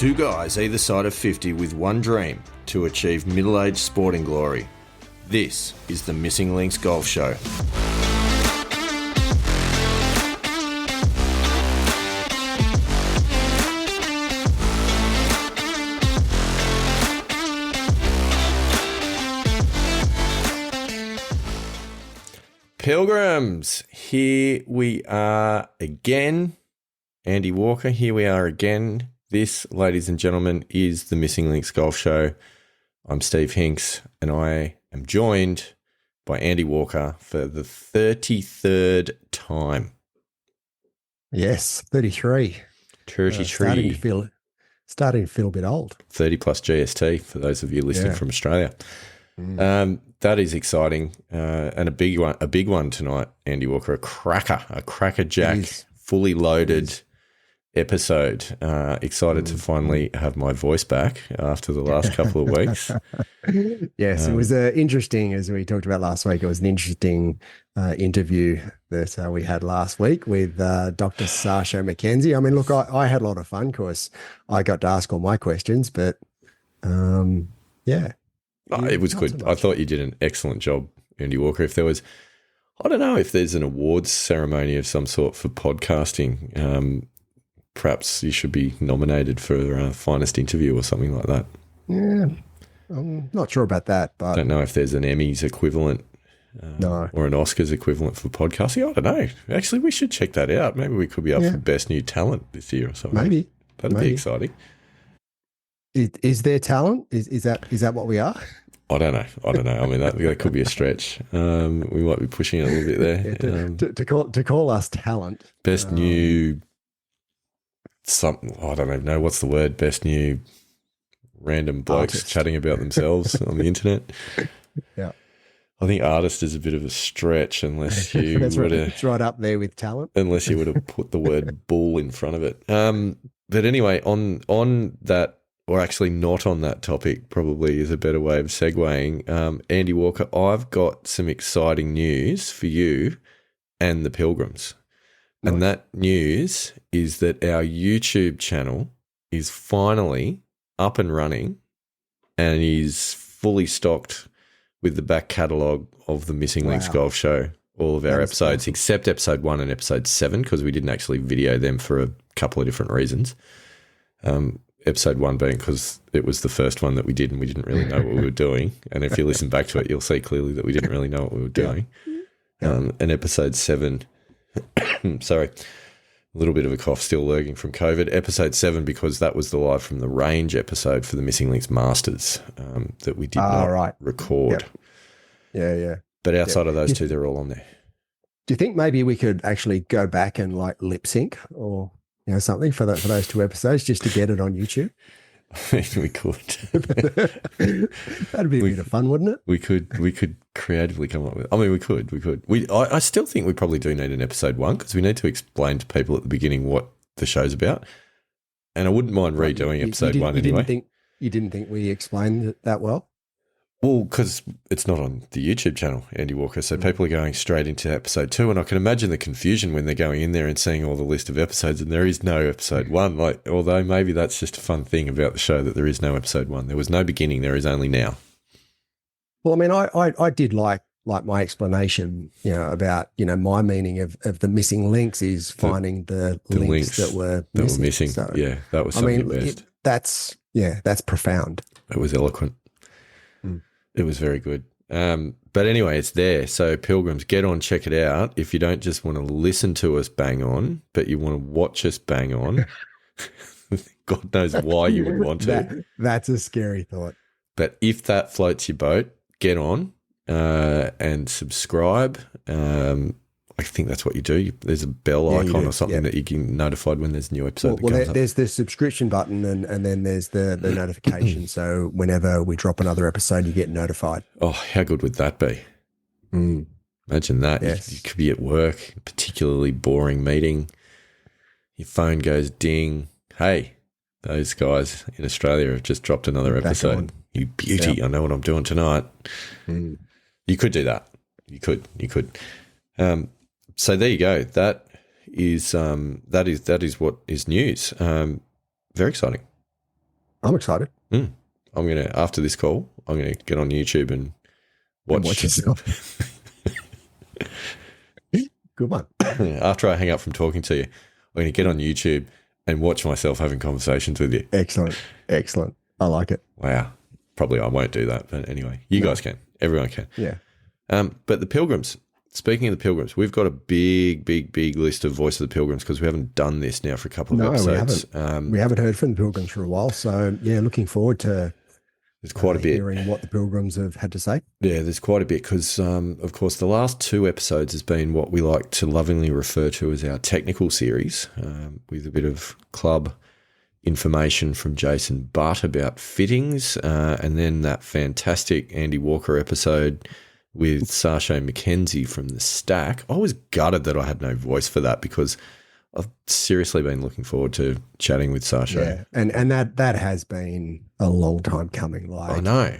Two guys either side of 50 with one dream to achieve middle-aged sporting glory. This is the Missing Links Golf Show. Pilgrims, here we are again. Andy Walker, here we are again. This, ladies and gentlemen, is the Missing Links Golf Show. I'm Steve Hinks, and I am joined by Andy Walker for the 33rd time. Yes, 33. 33. Starting to feel a bit old. 30 plus GST for those of you listening from Australia. That is exciting, and a big one tonight, Andy Walker. A cracker jack, fully loaded episode. Excited to finally have my voice back after the last couple of weeks. Yes, it was interesting, as we talked about last week. It was an interesting interview that we had last week with Dr. Sasha McKenzie. I mean, look, I had a lot of fun because I got to ask all my questions, but yeah. It was good. So I thought you did an excellent job, Andy Walker. If there was, I don't know if there's an awards ceremony of some sort for podcasting, perhaps you should be nominated for finest interview or something like that. Yeah, I'm not sure about that, but I don't know if there's an Emmys equivalent or an Oscars equivalent for podcasting. I don't know. Actually, we should check that out. Maybe we could be up for best new talent this year or something. Maybe that'd be exciting. Is there talent? Is that what we are? I don't know. I mean, that could be a stretch. We might be pushing it a little bit there. To call us talent. Best new something. I don't even know what's the word. Best new random blokes artist chatting about themselves on the internet. Yeah, I think artist is a bit of a stretch unless you it's right up there with talent. Unless you would have put the word bull in front of it. But anyway, on that. Or actually not on that topic, probably is a better way of segueing. Andy Walker, I've got some exciting news for you and the Pilgrims. Nice. And that news is that our YouTube channel is finally up and running and is fully stocked with the back catalogue of the Missing Links Golf Show. All of our episodes, except episode 1 and episode 7, because we didn't actually video them for a couple of different reasons. Episode 1 being because it was the first one that we did and we didn't really know what we were doing. And if you listen back to it, you'll see clearly that we didn't really know what we were doing. And episode 7, sorry, a little bit of a cough, still lurking from COVID. Episode 7, because that was the Live from the Range episode for the Missing Links Masters that we did not record. Yeah. But outside of those two, they're all on there. Do you think maybe we could actually go back and like lip sync or something for those two episodes just to get it on YouTube? We could. That'd be a bit of fun, wouldn't it? We could creatively come up with. I mean, we could. I still think we probably do need an episode 1 because we need to explain to people at the beginning what the show's about. And I wouldn't mind redoing episode 1 anyway. You didn't think we explained it that well? Well, because it's not on the YouTube channel, Andy Walker, so people are going straight into episode 2, and I can imagine the confusion when they're going in there and seeing all the list of episodes, and there is no episode 1. Like, although maybe that's just a fun thing about the show that there is no episode 1. There was no beginning; there is only now. Well, I mean, I did like my explanation, about my meaning of the missing links is finding the links that were missing. So, yeah, that was something best. That's profound. It was eloquent. It was very good. But anyway, it's there. So Pilgrims, get on, check it out. If you don't just want to listen to us bang on, but you want to watch us bang on, God knows why you would want to. That's a scary thought. But if that floats your boat, get on and subscribe. I think that's what you do. There's a bell icon or something that you get notified when there's a new episode that comes up. There's the subscription button and then there's the notification. So whenever we drop another episode, you get notified. Oh, how good would that be? Imagine that. Yes. You could be at work, particularly boring meeting. Your phone goes ding. Hey, those guys in Australia have just dropped another episode. You beauty. Yep. I know what I'm doing tonight. You could do that. You could. So there you go. That is what is news. Very exciting. I'm excited. I'm going to, after this call, I'm going to get on YouTube and watch yourself. Good one. After I hang up from talking to you, I'm going to get on YouTube and watch myself having conversations with you. Excellent. I like it. Wow. Probably I won't do that, but anyway, you guys can. Everyone can. Yeah. But the Pilgrims, speaking of the Pilgrims, we've got a big list of Voice of the Pilgrims because we haven't done this now for a couple of episodes. We haven't heard from the Pilgrims for a while. So, yeah, looking forward to there's quite a bit. Hearing what the Pilgrims have had to say. Yeah, there's quite a bit because, of course, the last 2 episodes has been what we like to lovingly refer to as our technical series, with a bit of club information from Jason Butt about fittings, and then that fantastic Andy Walker episode with Sasha McKenzie from the Stack. I was gutted that I had no voice for that because I've seriously been looking forward to chatting with Sasha. Yeah, and that has been a long time coming. Like, I know.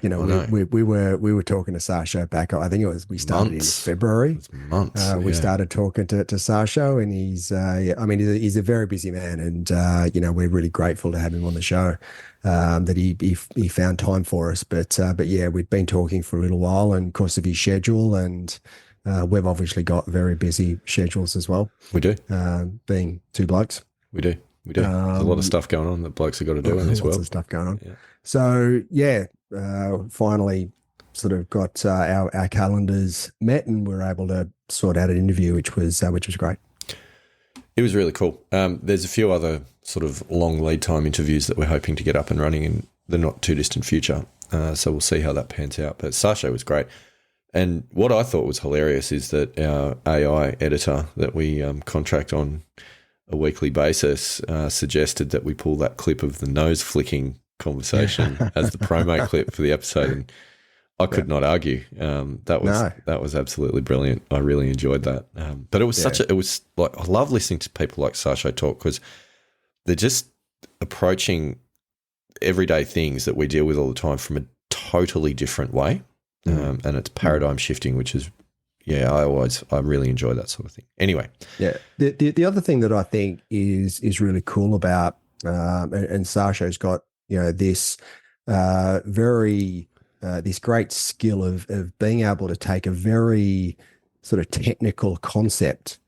We were talking to Sasha back. I think we started in February. Months. We started talking to Sasha, and he's he's a very busy man, and we're really grateful to have him on the show. That he found time for us, but yeah, we'd been talking for a little while, and of course of his schedule and. We've obviously got very busy schedules as well. We do. Being 2 blokes. We do. There's a lot of stuff going on that blokes have got to do in this world. Lots of stuff going on. Yeah. So, yeah, finally sort of got our calendars met and we're able to sort out an interview, which was great. It was really cool. There's a few other sort of long lead time interviews that we're hoping to get up and running in the not too distant future. So we'll see how that pans out. But Sasha was great. And what I thought was hilarious is that our AI editor that we contract on a weekly basis suggested that we pull that clip of the nose flicking conversation as the promo clip for the episode. And I could not argue. That was absolutely brilliant. I really enjoyed that. But it was I love listening to people like Sasha talk because they're just approaching everyday things that we deal with all the time from a totally different way. And it's paradigm shifting, which is, I really enjoy that sort of thing. Anyway. Yeah. The other thing that I think is really cool about, and Sasha's got, this this great skill of being able to take a very sort of technical concept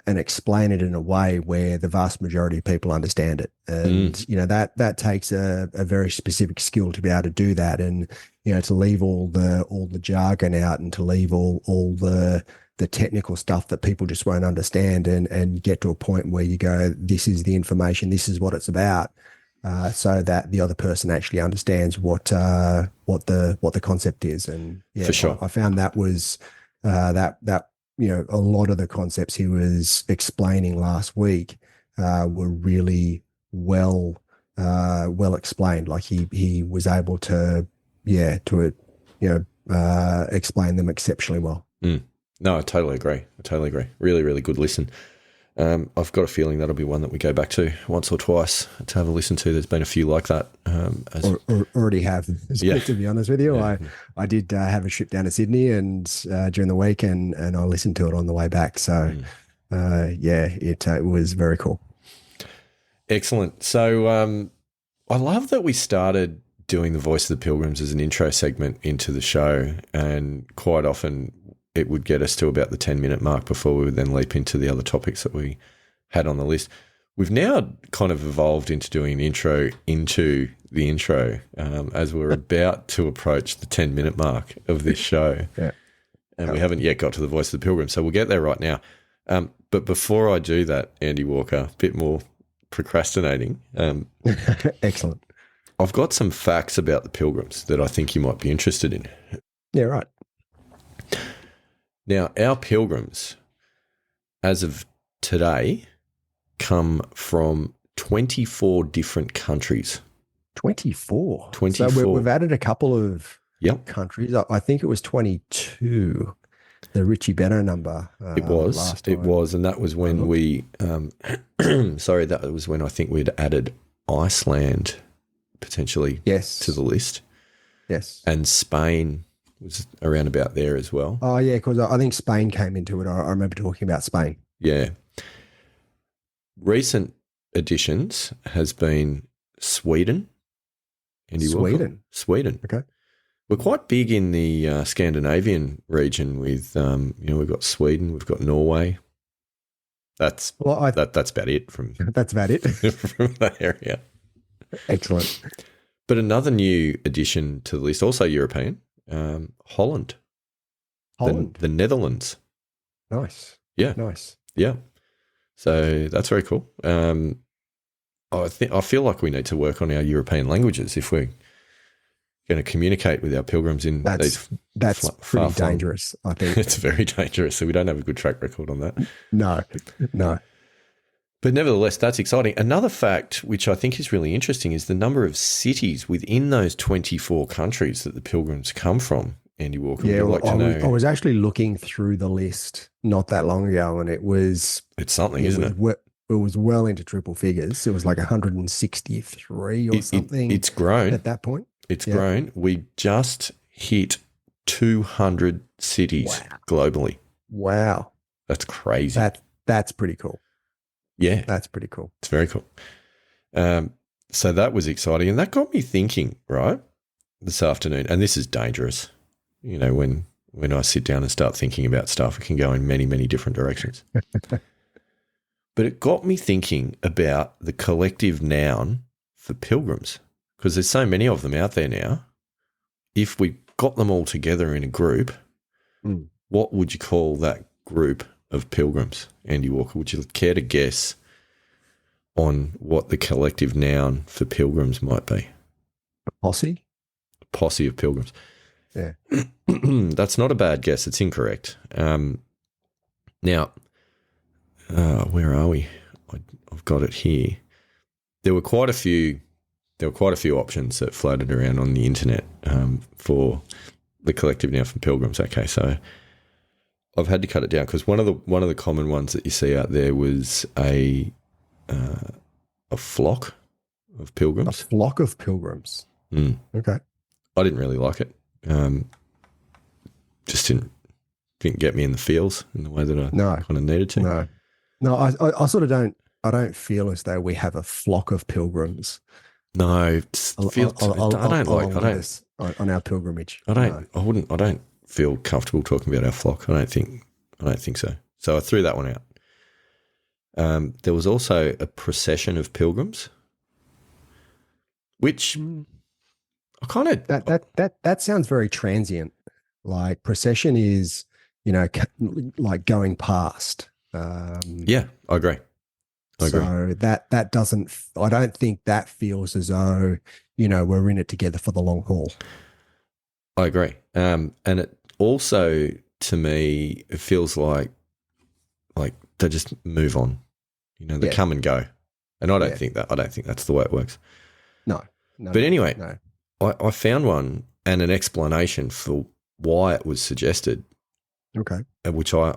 and explain it in a way where the vast majority of people understand it. And, that takes a very specific skill to be able to do that. And, to leave all the jargon out and to leave all the technical stuff that people just won't understand and get to a point where you go, this is the information, this is what it's about. So that the other person actually understands what the concept is. And for sure. I found that was, that a lot of the concepts he was explaining last week were really well explained. Like he was able to explain them exceptionally well. No, I totally agree. Really, really good listen. I've got a feeling that'll be one that we go back to once or twice to have a listen to. There's been a few like that. Already have, to be honest with you. Yeah. I did have a trip down to Sydney and during the week and I listened to it on the way back. So, it was very cool. Excellent. So I love that we started doing the Voice of the Pilgrims as an intro segment into the show, and quite often it would get us to about the 10-minute mark before we would then leap into the other topics that we had on the list. We've now kind of evolved into doing an intro into the intro as we're about to approach the 10-minute mark of this show. Yeah. And we haven't yet got to the Voice of the Pilgrim, so we'll get there right now. But before I do that, Andy Walker, a bit more procrastinating. Excellent. I've got some facts about the Pilgrims that I think you might be interested in. Yeah, right. Now, our Pilgrims, as of today, come from 24 different countries. 24? 24. So we've added a couple of countries. I think it was 22, the Richie Benno number. It was. And that was when we, that was when I think we'd added Iceland potentially to the list. Yes. And Spain was around about there as well. Oh, yeah, because I think Spain came into it. I remember talking about Spain. Yeah. Recent additions has been Sweden, Andy Walker. Sweden. Okay. We're quite big in the Scandinavian region with, we've got Sweden, we've got Norway. That's about it from that's about it from that area. Excellent. But another new addition to the list, also European, Holland. The Netherlands. Nice. Yeah. Nice. Yeah. So that's very cool. I feel like we need to work on our European languages if we're going to communicate with our pilgrims in that's pretty dangerous, I think. It's very dangerous. So we don't have a good track record on that. No. But nevertheless, that's exciting. Another fact, which I think is really interesting, is the number of cities within those 24 countries that the pilgrims come from. Andy Walker, yeah, would like to know. I was actually looking through the list not that long ago, and it's something, isn't it? It was well into triple figures. It was like 163 or something. It's grown at that point. It's grown. We just hit 200 cities globally. Wow, that's crazy. That's pretty cool. Yeah, that's pretty cool. It's very cool. So that was exciting, and that got me thinking. Right, this afternoon, and this is dangerous. You know, when I sit down and start thinking about stuff, it can go in many, many different directions. But it got me thinking about the collective noun for pilgrims, because there's so many of them out there now. If we got them all together in a group, what would you call that group of pilgrims, Andy Walker? Would you care to guess on what the collective noun for pilgrims might be? A posse? A posse of pilgrims. Yeah. That's not a bad guess. It's incorrect. Now, where are we? I've got it here. There were quite a few options that floated around on the internet for the collective noun for pilgrims. Okay, so I've had to cut it down because one of the common ones that you see out there was a flock of pilgrims. A flock of pilgrims. Okay. I didn't really like it. Just didn't get me in the feels in the way that I kind of needed to. No, I sort of don't. I don't feel as though we have a flock of pilgrims. No, on our pilgrimage. I don't feel comfortable talking about our flock. I don't think so. So I threw that one out. There was also a procession of pilgrims, which I kind of that sounds very transient. Like procession is, like going past. Yeah, I agree. So that doesn't. I don't think that feels as though we're in it together for the long haul. I agree. And it also, to me, it feels like they just move on. They come and go, and I don't think that. I don't think that's the way it works. No. But anyway, I found one and an explanation for why it was suggested. Okay. Which I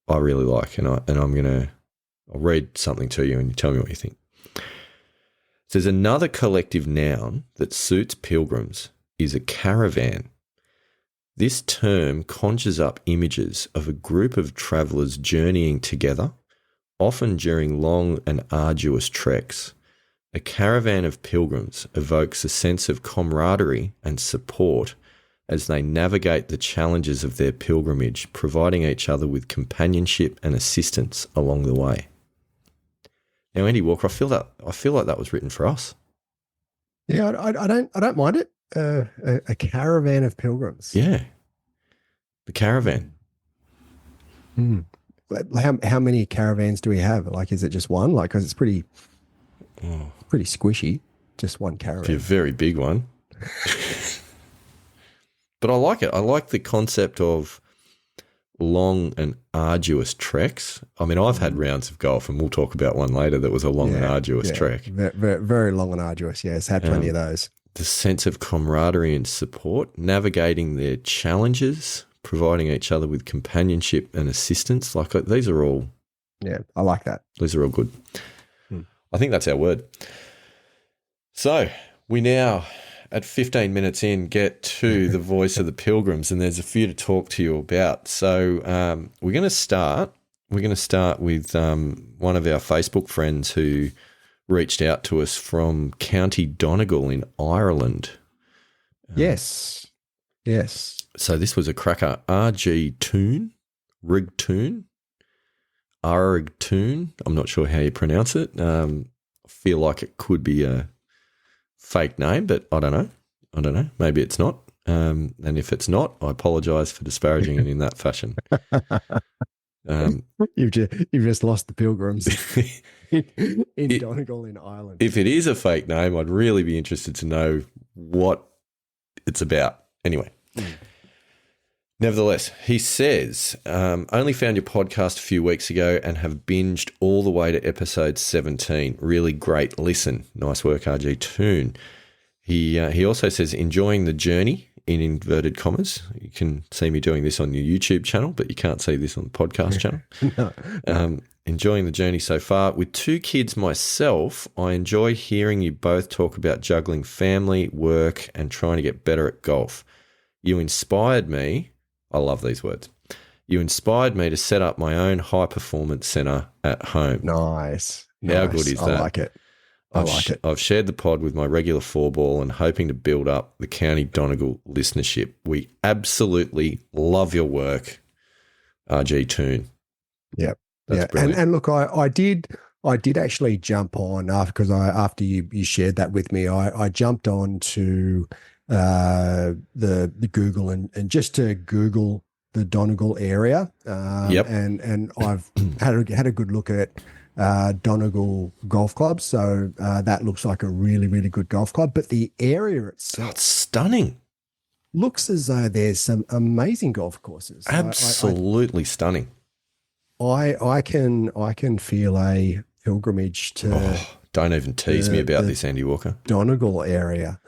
really like, and I'll read something to you and you tell me what you think. It says another collective noun that suits pilgrims is a caravan. This term conjures up images of a group of travellers journeying together, often during long and arduous treks. A caravan of pilgrims evokes a sense of camaraderie and support as they navigate the challenges of their pilgrimage, providing each other with companionship and assistance along the way. Now, Andy Walker, I feel like that was written for us. Yeah, I don't mind it. A caravan of pilgrims. Yeah, the caravan. How many caravans do we have? Like, is it just one? Like, because it's pretty squishy. Just one caravan. Be a very big one. But I like it. I like the concept of long and arduous treks. I mean, I've had rounds of golf, and we'll talk about one later that was a long and arduous trek. Very, very long and arduous, yes. Had plenty of those. The sense of camaraderie and support, navigating their challenges, providing each other with companionship and assistance. Like, these are all... Yeah, I like that. These are all good. I think that's our word. So we now... at 15 minutes in, get to the voice of the pilgrims, and there's a few to talk to you about. So we're going to start with one of our Facebook friends who reached out to us from County Donegal in Ireland. Yes. So this was a cracker. RG Toon, Rig Toon, Arg Toon. I'm not sure how you pronounce it. I feel like it could be a fake name, but I don't know. Maybe it's not. And if it's not, I apologise for disparaging it in that fashion. You've just lost the Pilgrims in Donegal in Ireland. If it is a fake name, I'd really be interested to know what it's about. Anyway. Nevertheless, he says, only found your podcast a few weeks ago and have binged all the way to episode 17. Really great listen. Nice work, RG Toon. He also says, enjoying the journey, in inverted commas. You can see me doing this on your YouTube channel, but you can't see this on the podcast channel. No. Enjoying the journey so far. With 2 kids myself, I enjoy hearing you both talk about juggling family, work, and trying to get better at golf. You inspired me. I love these words. You inspired me to set up my own high-performance centre at home. Nice. How good is that? I like it. I've shared the pod with my regular 4-ball and hoping to build up the County Donegal listenership. We absolutely love your work, RG Toon. Yep. That's brilliant. And look, I did actually jump on after you shared that with me. I jumped on to the Google and just to Google the Donegal area. Yep. And I've had a good look at Donegal Golf Club. So that looks like a really, really good golf club. But the area itself, it's stunning. Looks as though there's some amazing golf courses. Absolutely stunning. I can feel a pilgrimage to. Don't even tease me about this, Andy Walker. Donegal area,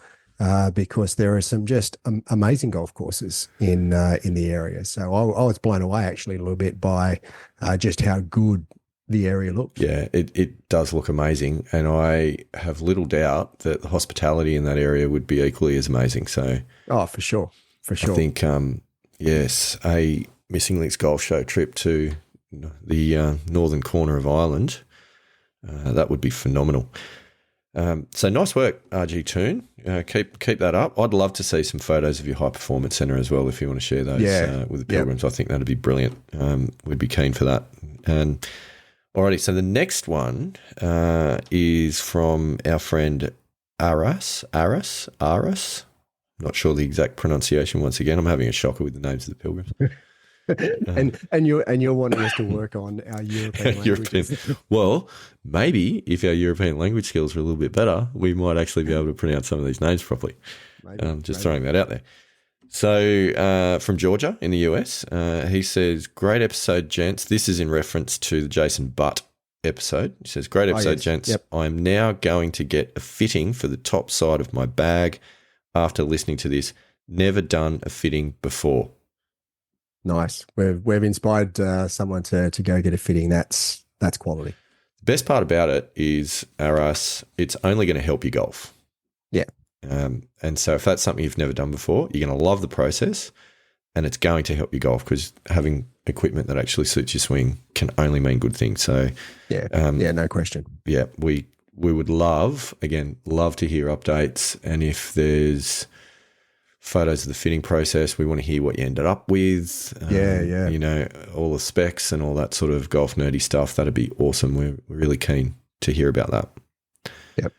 because there are some just amazing golf courses in the area. So I was blown away actually a little bit by just how good the area looks. Yeah, it does look amazing, and I have little doubt that the hospitality in that area would be equally as amazing. So, for sure. I think yes, a Missing Links Golf Show trip to the northern corner of Ireland, that would be phenomenal. So nice work, RG Toon. Keep that up. I'd love to see some photos of your high performance centre as well if you want to share those with the Pilgrims. Yep. I think that'd be brilliant. We'd be keen for that. Alrighty, so the next one is from our friend Aras. Not sure the exact pronunciation once again. I'm having a shocker with the names of the Pilgrims. And you're wanting us to work on our European languages. Well, maybe if our European language skills are a little bit better, we might actually be able to pronounce some of these names properly. Maybe. Throwing that out there. So from Georgia in the US, he says, great episode, gents. This is in reference to the Jason Butt episode. He says, great episode, gents. Yep. I'm now going to get a fitting for the top side of my bag after listening to this. Never done a fitting before. Nice. We've inspired someone to go get a fitting. That's quality. The best part about it is, Aras, it's only going to help you golf. Yeah. And so if that's something you've never done before, you're going to love the process, and it's going to help you golf because having equipment that actually suits your swing can only mean good things. So no question. Yeah, we would love to hear updates, and if there's photos of the fitting process, we want to hear what you ended up with. You know, all the specs and all that sort of golf nerdy stuff. That'd be awesome. We're really keen to hear about that. Yep.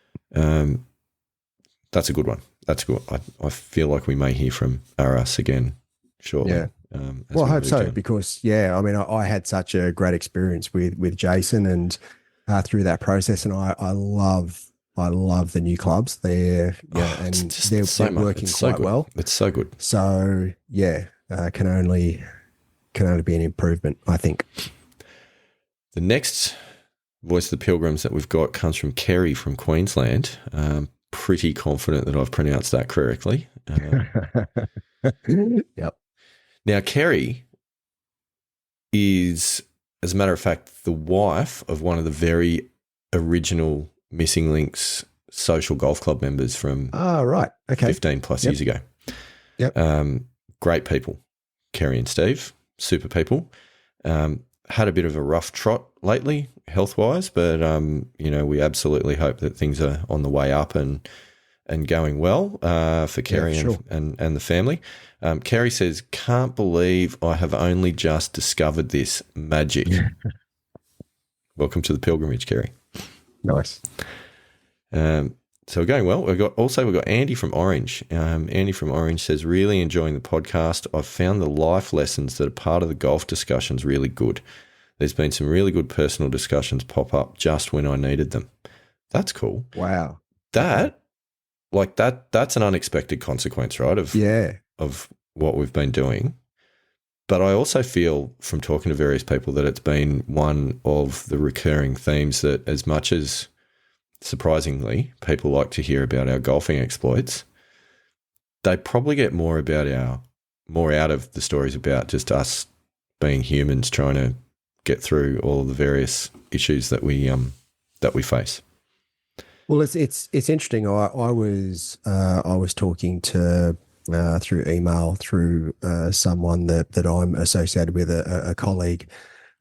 That's a good one. That's good. I feel like we may hear from Aras again shortly. Yeah. I hope so because, I had such a great experience with Jason and through that process, and I love the new clubs. They're working quite well. It's so good. So can only be an improvement, I think. The next voice of the Pilgrims that we've got comes from Kerry from Queensland. Pretty confident that I've pronounced that correctly. Yep. Now, Kerry is, as a matter of fact, the wife of one of the very original Missing Links social golf club members from 15 plus years ago. Yep. Great people, Kerry and Steve, super people. had a bit of a rough trot lately, health-wise, but we absolutely hope that things are on the way up and going well for Kerry and the family. Kerry says, "Can't believe I have only just discovered this magic." Welcome to the pilgrimage, Kerry. Nice. So we're going well. We've got Andy from Orange. Andy from Orange says, "Really enjoying the podcast. I've found the life lessons that are part of the golf discussions really good. There's been some really good personal discussions pop up just when I needed them." That's cool. Wow. That's an unexpected consequence, right? Of what we've been doing. But I also feel from talking to various people that it's been one of the recurring themes that, as much as surprisingly people like to hear about our golfing exploits, they probably get more out of the stories about just us being humans trying to get through all of the various issues that we face. Well, it's interesting. I was talking to through email through someone that I'm associated with, a colleague,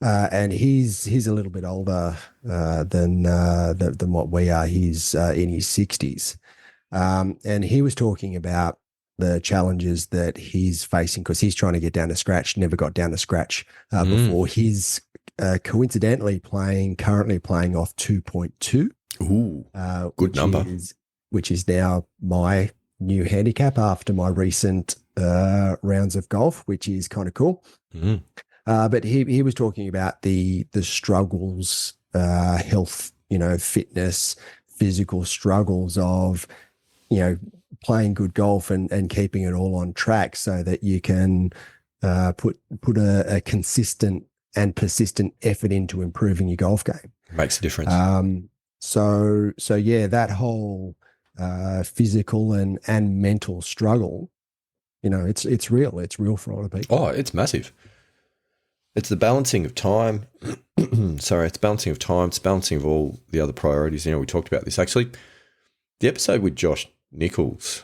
and he's a little bit older than what we are. He's in his 60s, and he was talking about the challenges that he's facing because he's trying to get down to scratch. Never got down to scratch before. He's coincidentally currently playing off 2.2. Ooh, good number. Which is now my new handicap after my recent rounds of golf, which is kind of cool. Mm. But he was talking about the struggles, health, fitness, physical struggles of, playing good golf and keeping it all on track so that you can put a consistent and persistent effort into improving your golf game. Makes a difference. So yeah, that whole physical and mental struggle, it's real. It's real for a lot of people. Oh, it's massive. It's the balancing of time. Sorry, it's balancing of time. It's balancing of all the other priorities. We talked about this actually. The episode with Josh Nichols,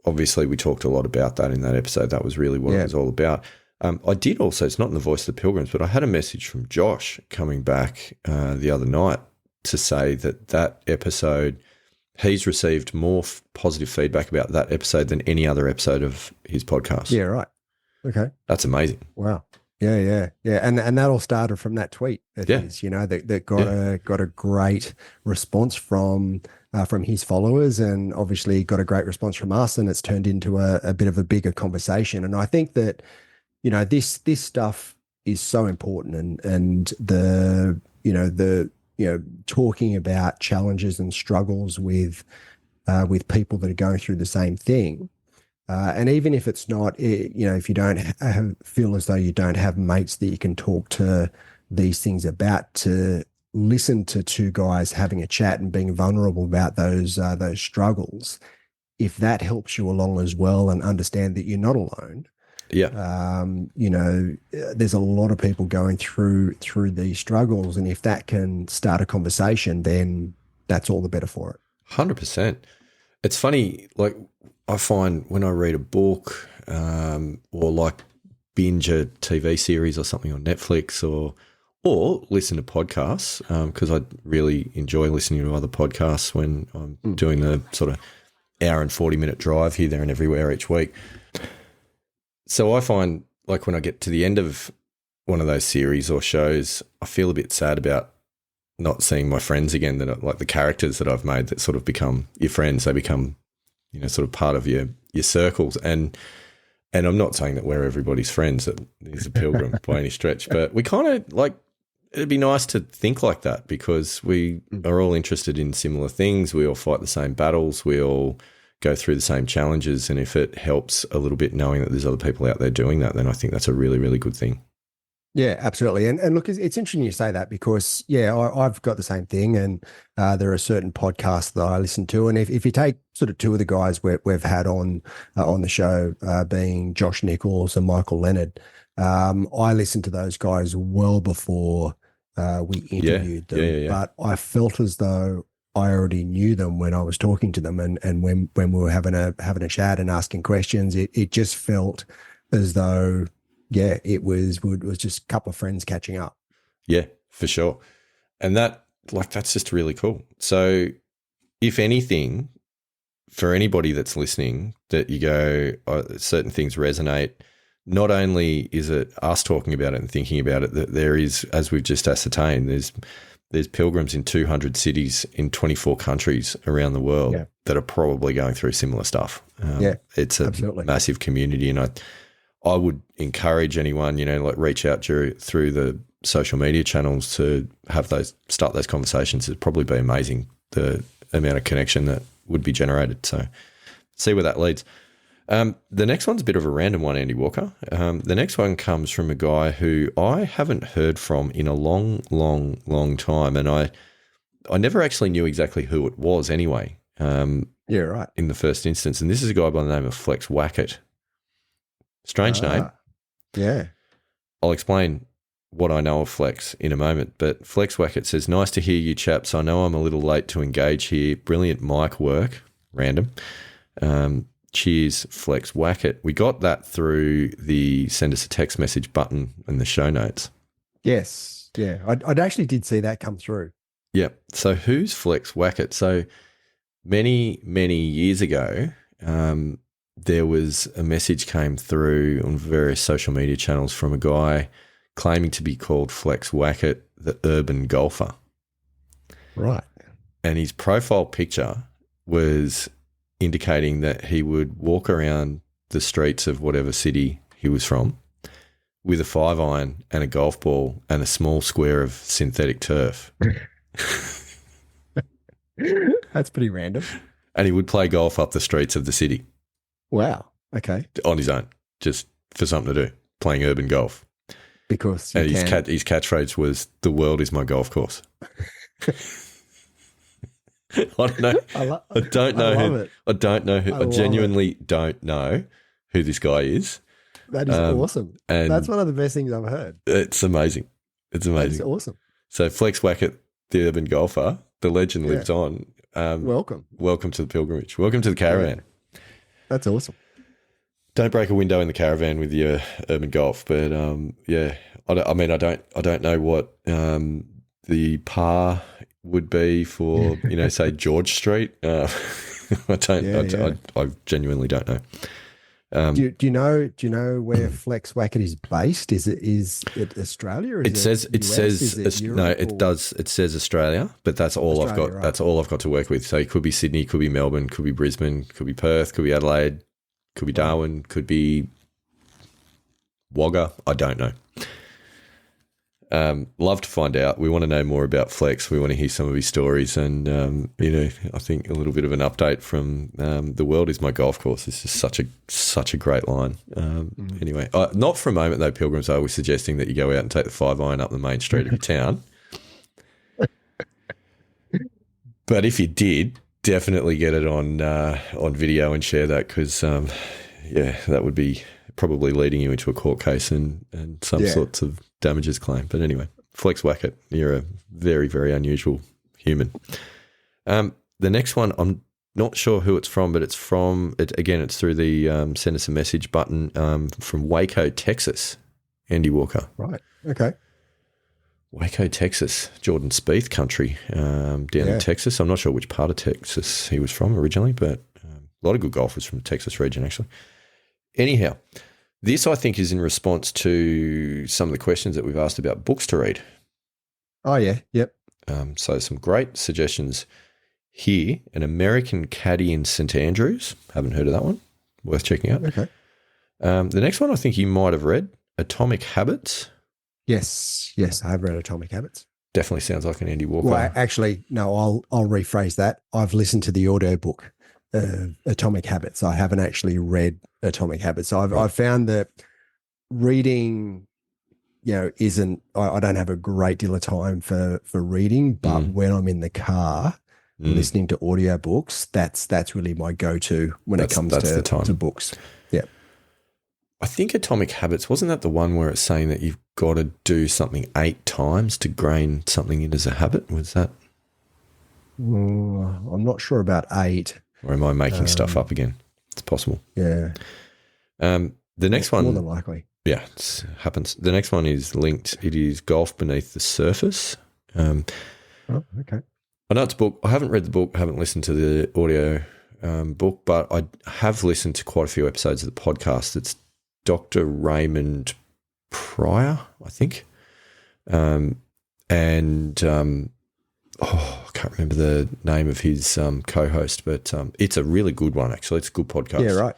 obviously we talked a lot about that in that episode. That was really what it was all about. I did also, it's not in the Voice of the Pilgrims, but I had a message from Josh coming back the other night to say that episode, he's received more positive feedback about that episode than any other episode of his podcast. Yeah, right. Okay. That's amazing. Wow. Yeah. And that all started from that tweet of his, that got a great response from his followers, and obviously got a great response from us, and it's turned into a bit of a bigger conversation. And I think that, this stuff is so important, and the talking about challenges and struggles with people that are going through the same thing. And even if it's not, if you don't feel as though you don't have mates that you can talk to these things about, to listen to two guys having a chat and being vulnerable about those struggles, if that helps you along as well and understand that you're not alone. Yeah. There's a lot of people going through these struggles, and if that can start a conversation, then that's all the better for it. 100%. It's funny, like I find when I read a book or like binge a TV series or something on Netflix or listen to podcasts, because I really enjoy listening to other podcasts when I'm doing the sort of hour and 40-minute drive here, there and everywhere each week. So I find, like, when I get to the end of one of those series or shows, I feel a bit sad about not seeing my friends again, that are, like, the characters that I've made that sort of become your friends. They become, sort of part of your circles. And I'm not saying that we're everybody's friends, that he's a pilgrim by any stretch, but we kind of, like, it'd be nice to think like that, because we are all interested in similar things. We all fight the same battles. We all go through the same challenges. And if it helps a little bit knowing that there's other people out there doing that, then I think that's a really, really good thing. Yeah, absolutely. And look, it's interesting you say that, because, I've got the same thing. And there are certain podcasts that I listen to. And if you take sort of two of the guys we've had on the show, being Josh Nichols and Michael Leonard, I listened to those guys well before we interviewed them. Yeah. But I felt as though I already knew them when I was talking to them, and when we were having a chat and asking questions, it just felt as though yeah, it was just a couple of friends catching up. Yeah, for sure. And that's just really cool. So if anything, for anybody that's listening, that you go, certain things resonate, not only is it us talking about it and thinking about it, that there is, as we've just ascertained, there's pilgrims in 200 cities in 24 countries around the world that are probably going through similar stuff. It's a absolutely massive community, and I would encourage anyone, reach out through the social media channels to start those conversations. It'd probably be amazing, the amount of connection that would be generated. So see where that leads. The next one's a bit of a random one, Andy Walker. The next one comes from a guy who I haven't heard from in a long, long, long time, and I never actually knew exactly who it was anyway. Yeah, right. In the first instance, and this is a guy by the name of Flex Wackett. Strange name. Yeah. I'll explain what I know of Flex in a moment, but Flex Wackett says, "Nice to hear you chaps. I know I'm a little late to engage here. Brilliant mic work." Random. Cheers, Flex Wackett. We got that through the send us a text message button in the show notes. Yes. Yeah. I actually did see that come through. Yeah. So who's Flex Wackett? So many, many years ago, there was a message came through on various social media channels from a guy claiming to be called Flex Wackett, the urban golfer. Right. And his profile picture was indicating that he would walk around the streets of whatever city he was from with a 5-iron and a golf ball and a small square of synthetic turf. That's pretty random. And he would play golf up the streets of the city. Wow. Okay. On his own, just for something to do, playing urban golf. Because his catchphrase was, "The world is my golf course." I don't know. I genuinely don't know who this guy is. That is awesome. That's one of the best things I've heard. It's amazing. It's amazing. It's awesome. So Flex Wackett, the urban golfer, the legend lives on. Welcome to the pilgrimage. Welcome to the caravan. Yeah. That's awesome. Don't break a window in the caravan with your urban golf, but I don't know what the par would be for, say George Street. I genuinely don't know. Do you know where Flex Wackett is based? Is it Australia? Or It says Australia, but that's all I've got. Right. That's all I've got to work with. So it could be Sydney, could be Melbourne, could be Brisbane, could be Perth, could be Adelaide, could be Darwin, could be Wagga. I don't know. Love to find out. We want to know more about Flex. We want to hear some of his stories, and I think a little bit of an update from "The world is my golf course." This is such a great line. Anyway, not for a moment though, Pilgrims. I was suggesting that you go out and take the 5-iron up the main street of your town. But if you did, definitely get it on video and share that, because that would be probably leading you into a court case and some sorts of damages claim. But anyway, Flex Wackett, you're a very, very unusual human. The next one, I'm not sure who it's from, but it's through the send us a message button, from Waco, Texas, Andy Walker. Right. Okay. Waco, Texas, Jordan Spieth country, down in Texas. I'm not sure which part of Texas he was from originally, but a lot of good golfers from the Texas region, actually. Anyhow, this, I think, is in response to some of the questions that we've asked about books to read. Oh, yeah. Yep. So some great suggestions here. An American Caddy in St. Andrews. Haven't heard of that one. Worth checking out. Okay. The next one I think you might have read, Atomic Habits. Yes, I have read Atomic Habits. Definitely sounds like an Andy Walker. Well, actually, no, I'll rephrase that. I've listened to the audiobook, Atomic Habits. I haven't actually read Atomic Habits. So I've found that reading, isn't, I don't have a great deal of time for reading, but when I'm in the car listening to audiobooks, that's really my go-to when it comes to books. Yeah. I think Atomic Habits, wasn't that the one where it's saying that you've got to do something 8 times to grain something in as a habit? Was that? I'm not sure about 8. Or am I making stuff up again? It's possible. Yeah. The next one. More than likely. Yeah, it happens. The next one is linked. It is Golf Beneath the Surface. Oh, okay. I know it's a book. I haven't read the book. I haven't listened to the audio book, but I have listened to quite a few episodes of the podcast. It's Dr. Raymond Pryor, I think. I can't remember the name of his co-host, but it's a really good one, actually. It's a good podcast. Yeah, right.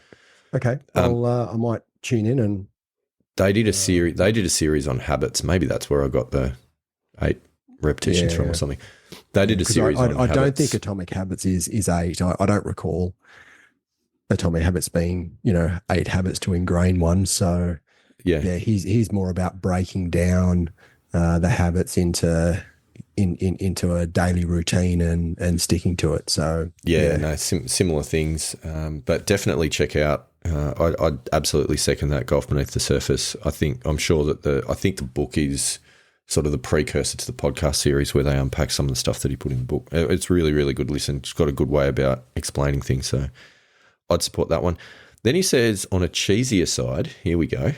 Okay. I might tune in and... They did a series. They did a series on habits. Maybe that's where I got the 8 repetitions from or something. They did a series on habits. I don't think Atomic Habits is 8. I don't recall Atomic Habits being 8 habits to ingrain one. So yeah, he's more about breaking down the habits into a daily routine and sticking to it. So similar things. But definitely check out. I'd absolutely second that, Golf Beneath the Surface. I think the book is sort of the precursor to the podcast series where they unpack some of the stuff that he put in the book. It's really, really good listen. It's got a good way about explaining things. So I'd support that one. Then he says, on a cheesier side, here we go,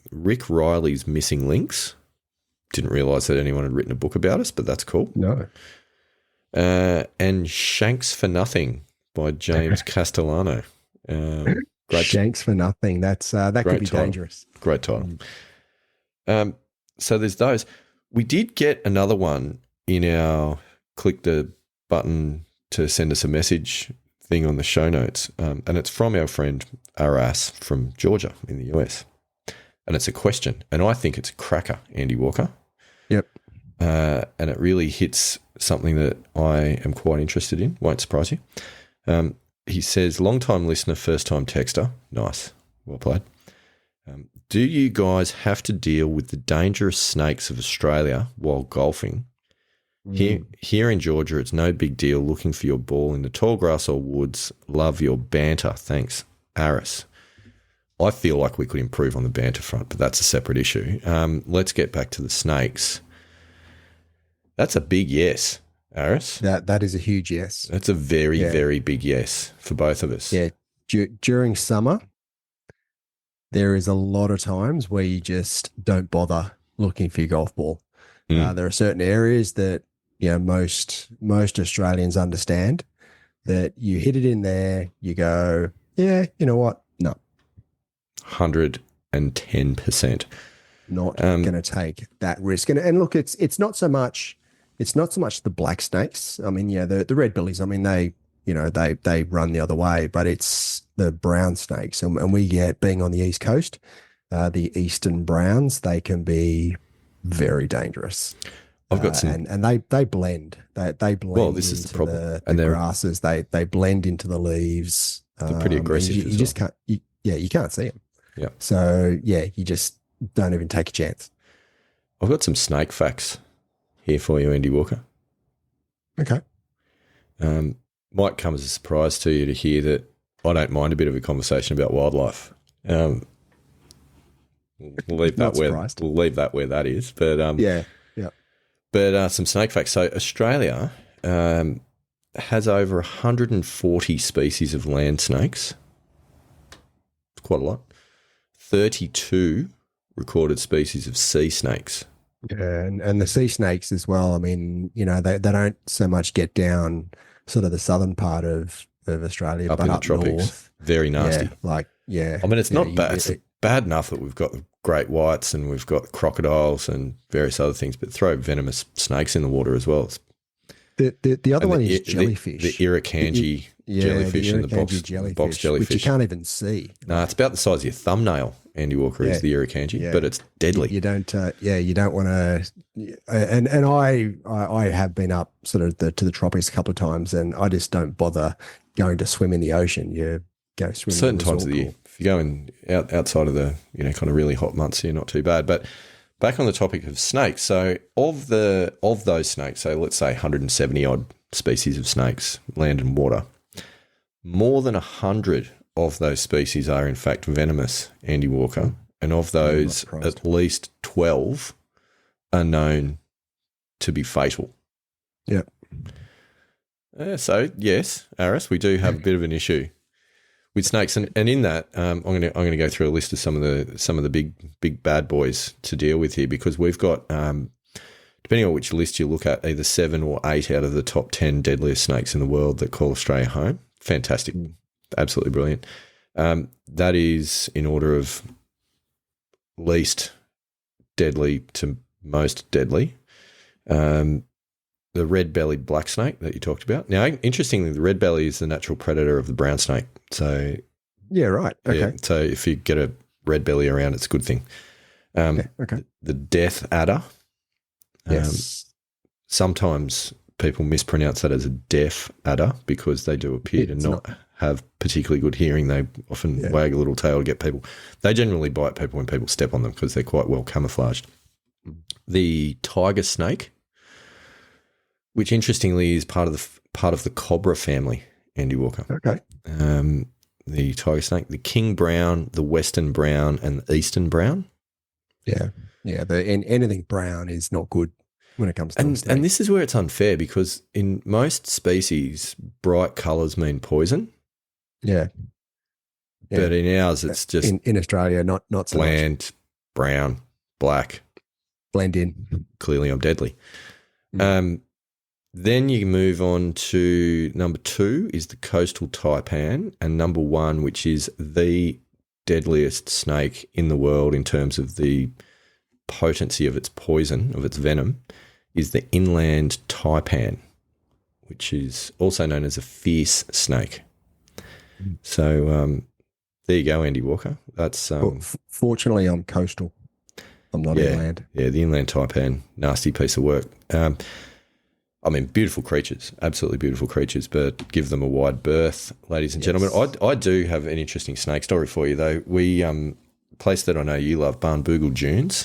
Rick Riley's Missing Links. Didn't realise that anyone had written a book about us, but that's cool. No. And Shanks for Nothing by James Castellano. Shanks for Nothing. That could be title. Dangerous. Great title. So there's those. We did get another one in our click the button to send us a message thing on the show notes, and it's from our friend Aras from Georgia in the US. And it's a question, and I think it's a cracker, Andy Walker. Yep. And it really hits something that I am quite interested in. Won't surprise you. He says, long-time listener, first-time texter. Nice. Well played. Do you guys have to deal with the dangerous snakes of Australia while golfing? Here in Georgia, it's no big deal looking for your ball in the tall grass or woods. Love your banter. Thanks, Aris. I feel like we could improve on the banter front, but that's a separate issue. Let's get back to the snakes. That's a big yes, Aris. That is a huge yes. That's a very, very big yes for both of us. Yeah. During summer, there is a lot of times where you just don't bother looking for your golf ball. There are certain areas that most Australians understand that you hit it in there, you go, yeah, you know what? No. 110%. Not going to take that risk. And look, it's not so much the black snakes. I mean, the red billies. I mean, they run the other way, but it's the brown snakes, and we get, being on the East Coast, the eastern browns. They can be very dangerous. I've got some, and they blend. They blend. Well, this is the problem. And the grasses, they blend into the leaves. They're pretty aggressive. You just can't. You can't see them. Yeah. So you just don't even take a chance. I've got some snake facts here for you, Andy Walker. Okay. Might come as a surprise to you to hear that I don't mind a bit of a conversation about wildlife. We'll leave that where that is. But yeah. But some snake facts. So Australia has over 140 species of land snakes. It's quite a lot. 32 recorded species of sea snakes. Yeah, and the sea snakes as well. I mean, they don't so much get down sort of the southern part of Australia, up but in the up tropics. North. Very nasty. I mean, it's not bad. It's bad enough that we've got the great whites and we've got crocodiles and various other things, but throw venomous snakes in the water as well. The other one is jellyfish. The Irukandji jellyfish and the box jellyfish. Which you can't even see. No, it's about the size of your thumbnail, Andy Walker, is the Irukandji, but it's deadly. You don't want to. And I have been up sort of to the tropics a couple of times, and I just don't bother going to swim in the ocean. You go swim certain times of the year. If you're going outside of the kind of really hot months, you're not too bad. But back on the topic of snakes, so of those snakes, so let's say 170 odd species of snakes, land and water, more than 100 of those species are in fact venomous, Andy Walker, and of those, at least 12 are known to be fatal. Yep. So yes, Aris, we do have a bit of an issue with snakes, and in that, I'm gonna go through a list of some of the big bad boys to deal with here, because we've got, depending on which list you look at, either 7 or 8 out of the top 10 deadliest snakes in the world that call Australia home. Fantastic, absolutely brilliant. That is in order of least deadly to most deadly. The red-bellied black snake that you talked about. Now, interestingly, the red belly is the natural predator of the brown snake. So, yeah, right. Okay. Yeah, so if you get a red belly around, it's a good thing. Okay. The death adder. Yes. Sometimes people mispronounce that as a deaf adder because they do appear to not have particularly good hearing. They often wag a little tail to get people. They generally bite people when people step on them because they're quite well camouflaged. The tiger snake, which interestingly is part of the cobra family, Andy Walker. Okay. The tiger snake, the king brown, the western brown, and the eastern brown. Yeah. Yeah. Anything brown is not good when it comes to snake. And this is where it's unfair, because in most species, bright colours mean poison. Yeah. But in ours, it's just in Australia, not so bland, much. brown, black. Blend in. Clearly, I'm deadly. Then you move on to number 2 is the coastal taipan, and number 1, which is the deadliest snake in the world in terms of the potency of its poison, of its venom, is the inland taipan, which is also known as a fierce snake. So there you go, Andy Walker. That's fortunately, I'm coastal. I'm not inland. Yeah, the inland taipan, nasty piece of work. I mean, beautiful creatures, absolutely beautiful creatures, but give them a wide berth, ladies and gentlemen. I do have an interesting snake story for you, though. We place that I know you love, Barnbougle Dunes,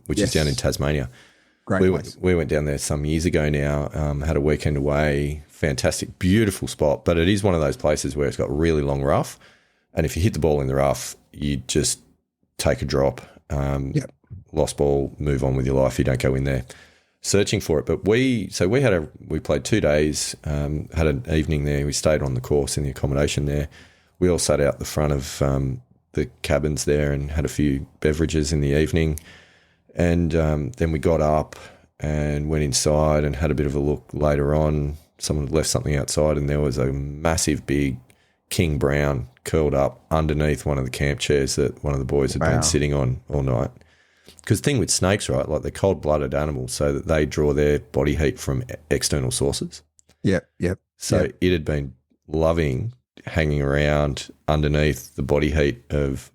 which is down in Tasmania. Great place. We went down there some years ago now, had a weekend away, fantastic, beautiful spot, but it is one of those places where it's got really long rough, and if you hit the ball in the rough, you just take a drop, lost ball, move on with your life, you don't go in there searching for it. But we played 2 days, had an evening there, we stayed on the course in the accommodation there. We all sat out the front of the cabins there and had a few beverages in the evening. And then we got up and went inside and had a bit of a look later on. Someone had left something outside, and there was a massive big king brown curled up underneath one of the camp chairs that one of the boys had been sitting on all night. Because the thing with snakes, right, like they're cold-blooded animals, so that they draw their body heat from external sources. Yep. So it had been loving hanging around underneath the body heat of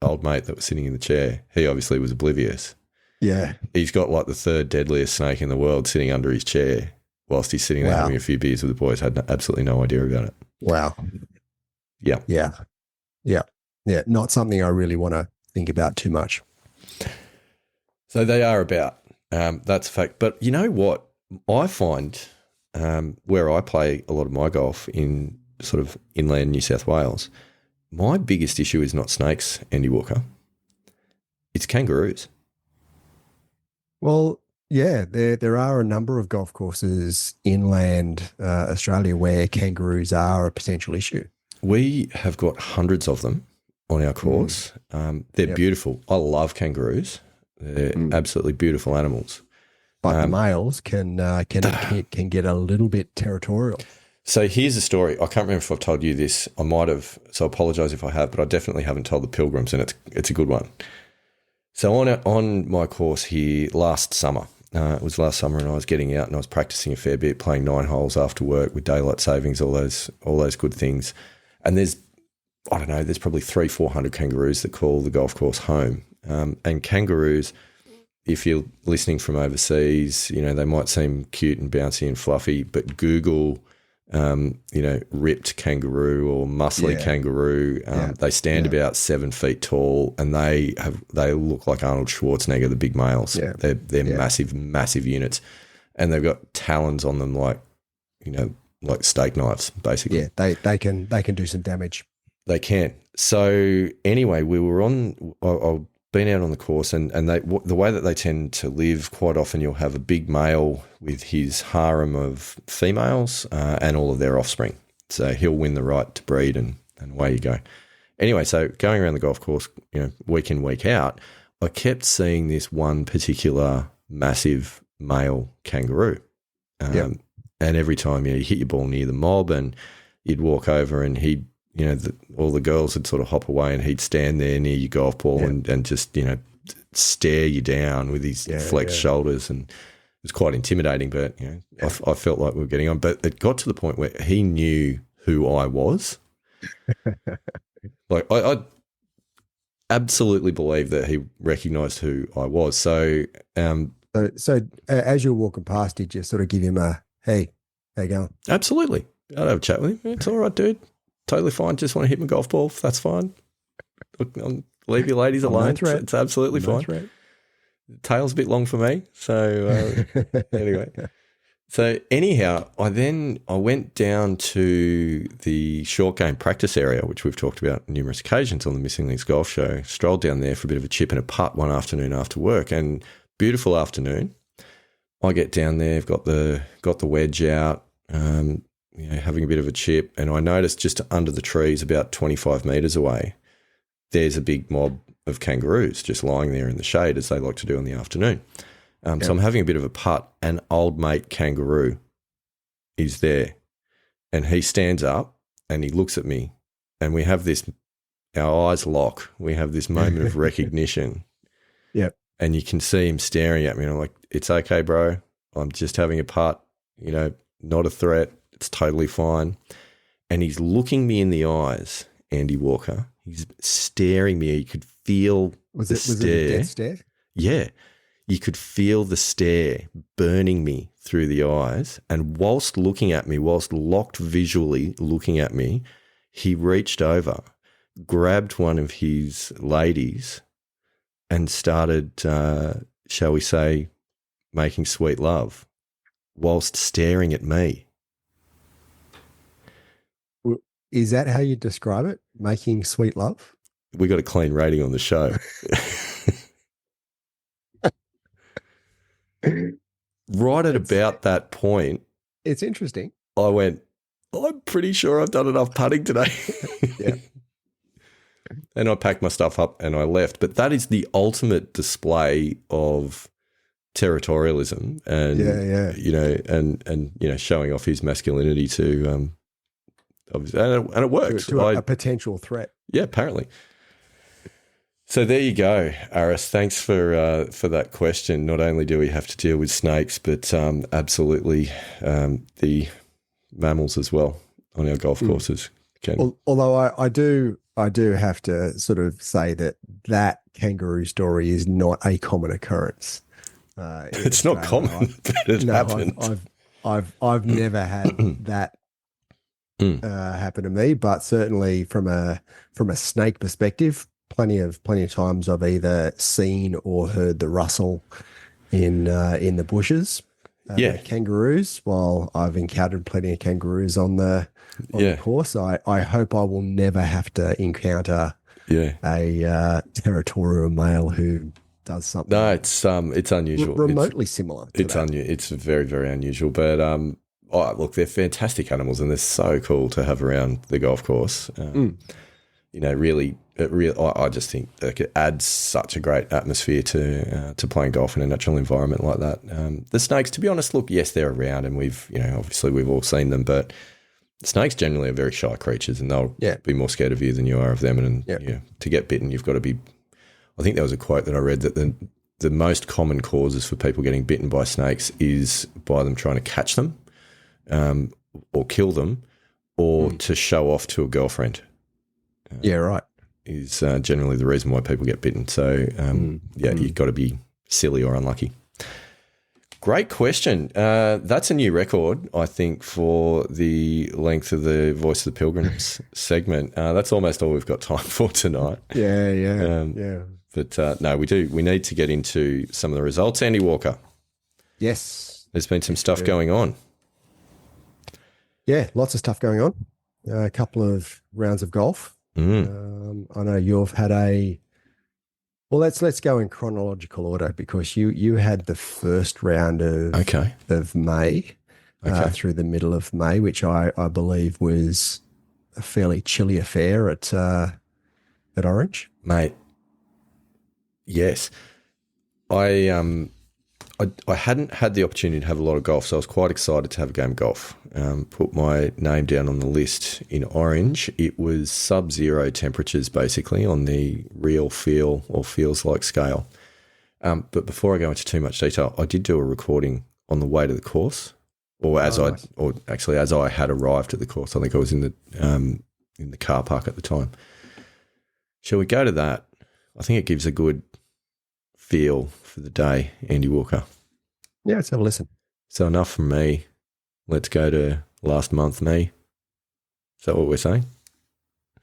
old mate that was sitting in the chair. He obviously was oblivious. Yeah. He's got like the 3rd deadliest snake in the world sitting under his chair whilst he's sitting there having a few beers with the boys. Had absolutely no idea about it. Wow. Yeah. Not something I really want to think about too much. So they are about. That's a fact. But you know what? I find where I play a lot of my golf in sort of inland New South Wales, my biggest issue is not snakes, Andy Walker. It's kangaroos. Well, yeah, there are a number of golf courses inland Australia where kangaroos are a potential issue. We have got hundreds of them on our course. They're beautiful. I love kangaroos. They're absolutely beautiful animals. But the males can get a little bit territorial. So here's a story. I can't remember if I've told you this. I might have, so I apologise if I have, but I definitely haven't told the Pilgrims, and it's a good one. So on my course here last summer, it was last summer, and I was getting out and I was practising a fair bit, playing 9 holes after work with daylight savings, all those good things. And there's probably 300-400 kangaroos that call the golf course home. And kangaroos, if you're listening from overseas, they might seem cute and bouncy and fluffy, but Google, ripped kangaroo or muscly kangaroo. They stand about 7 feet tall, and they look like Arnold Schwarzenegger, the big males. Yeah. They're massive, massive units, and they've got talons on them like steak knives, basically. Yeah, they can do some damage. They can. So anyway, we were I've been out on the course, and the way that they tend to live, quite often you'll have a big male with his harem of females and all of their offspring. So he'll win the right to breed and and away you go. Anyway, so going around the golf course, week in, week out, I kept seeing this one particular massive male kangaroo. And every time you hit your ball near the mob and you'd walk over and he'd, all the girls would sort of hop away and he'd stand there near your golf ball and just, stare you down with his flexed shoulders. And it was quite intimidating, but, I felt like we were getting on. But it got to the point where he knew who I was. Like I absolutely believe that he recognised who I was. So, so as you were walking past, did you sort of give him a, hey, how you going? Absolutely. I'd have a chat with him. It's all right, dude. Totally fine. Just want to hit my golf ball. That's fine. Look, leave your ladies alone. It's absolutely fine. The tail's a bit long for me. So anyway. So anyhow, I went down to the short game practice area, which we've talked about numerous occasions on the Missing Links Golf Show. Strolled down there for a bit of a chip and a putt one afternoon after work, and beautiful afternoon. I get down there, I've got the wedge out, having a bit of a chip, and I noticed just under the trees, about 25 metres away, there's a big mob of kangaroos just lying there in the shade, as they like to do in the afternoon. So I'm having a bit of a putt, and old mate kangaroo is there, and he stands up and he looks at me, and we have our eyes lock. We have this moment of recognition. Yep. And you can see him staring at me, and I'm like, it's okay, bro. I'm just having a putt, not a threat. It's totally fine. And he's looking me in the eyes, Andy Walker. He's staring me. You could feel the stare. Was it a death stare? Yeah. You could feel the stare burning me through the eyes. And whilst locked visually looking at me, he reached over, grabbed one of his ladies and started, shall we say, making sweet love whilst staring at me. Is that how you describe it? Making sweet love? We got a clean rating on the show. Right at about that point, it's interesting. I went, I'm pretty sure I've done enough putting today. Yeah. And I packed my stuff up and I left. But that is the ultimate display of territorialism and, and showing off his masculinity to, obviously, and it works. To a potential threat. Yeah, apparently. So there you go, Aris. Thanks for that question. Not only do we have to deal with snakes, but absolutely the mammals as well on our golf courses. Although I do have to sort of say that kangaroo story is not a common occurrence. It's not common, but it happens. I've never had that happen to me, but certainly from a snake perspective, plenty of times I've either seen or heard the rustle in the bushes. Kangaroos. While I've encountered plenty of kangaroos on the course, I hope I will never have to encounter a territorial male who does something. No, it's unusual. Remotely similar. It's very, very unusual. But look, they're fantastic animals, and they're so cool to have around the golf course. I just think it adds such a great atmosphere to playing golf in a natural environment like that. The snakes, to be honest, look, yes, they're around, and obviously we've all seen them, but snakes generally are very shy creatures, and they'll be more scared of you than you are of them. And to get bitten, you've got to be. I think there was a quote that I read that the most common causes for people getting bitten by snakes is by them trying to catch them, or kill them, or to show off to a girlfriend. Right. Is generally the reason why people get bitten. So, you've got to be silly or unlucky. Great question. That's a new record, I think, for the length of the Voice of the Pilgrims segment. That's almost all we've got time for tonight. Yeah. But no, we need to get into some of the results. Andy Walker. Yes. There's been some stuff going on. Yeah, lots of stuff going on. A couple of rounds of golf. I know you've had let's go in chronological order, because you had the first round of May through the middle of May, which I believe was a fairly chilly affair at Orange? Mate, yes. I hadn't had the opportunity to have a lot of golf, so I was quite excited to have a game of golf. Put my name down on the list in Orange. It was sub-zero temperatures, basically, on the real feel or feels like scale. But before I go into too much detail, I did do a recording on the way to the course, as I had arrived at the course. I think I was in the car park at the time. Shall we go to that? I think it gives a good feel for the day, Andy Walker. Yeah, let's have a listen. So enough from me. Let's go to last month me. Is that what we're saying?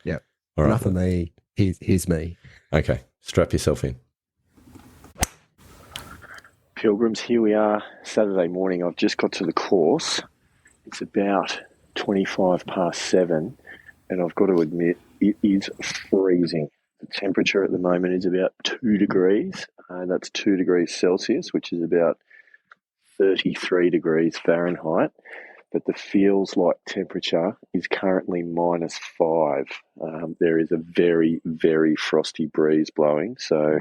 Yeah. All right. Enough of me. Here's me. Okay. Strap yourself in. Pilgrims, here we are, Saturday morning. I've just got to the course. It's about 25 past 7, and I've got to admit, it is freezing. The temperature at the moment is about 2 degrees. That's 2 degrees Celsius, which is about 33 degrees Fahrenheit. But the feels like temperature is currently -5. There is a very, very frosty breeze blowing, so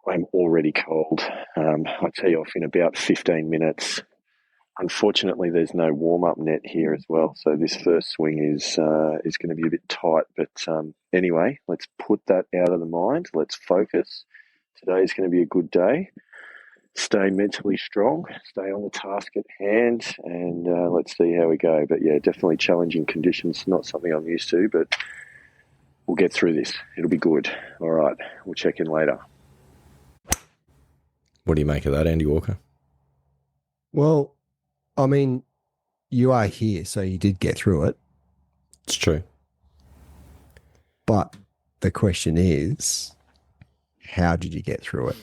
I'm already cold. I tee off in about 15 minutes. Unfortunately, there's no warm-up net here as well, so this first swing is going to be a bit tight. But anyway, let's put that out of the mind. Let's focus. Today's going to be a good day. Stay mentally strong, stay on the task at hand, and let's see how we go. But yeah, definitely challenging conditions, not something I'm used to, but we'll get through this. It'll be good. All right, we'll check in later. What do you make of that, Andy Walker? Well, I mean, you are here, so you did get through it. It's true. But the question is, how did you get through it?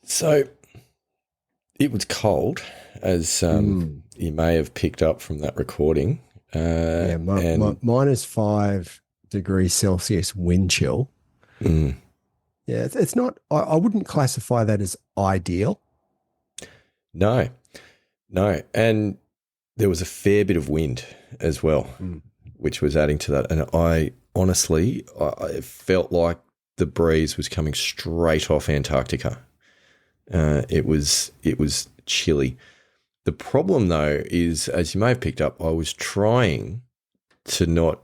So it was cold, as you may have picked up from that recording. -5 degrees Celsius wind chill. Mm. Yeah, it's not, I wouldn't classify that as ideal. No. And there was a fair bit of wind as well, which was adding to that. And I honestly felt like the breeze was coming straight off Antarctica. It was chilly. The problem, though, is, as you may have picked up, I was trying to not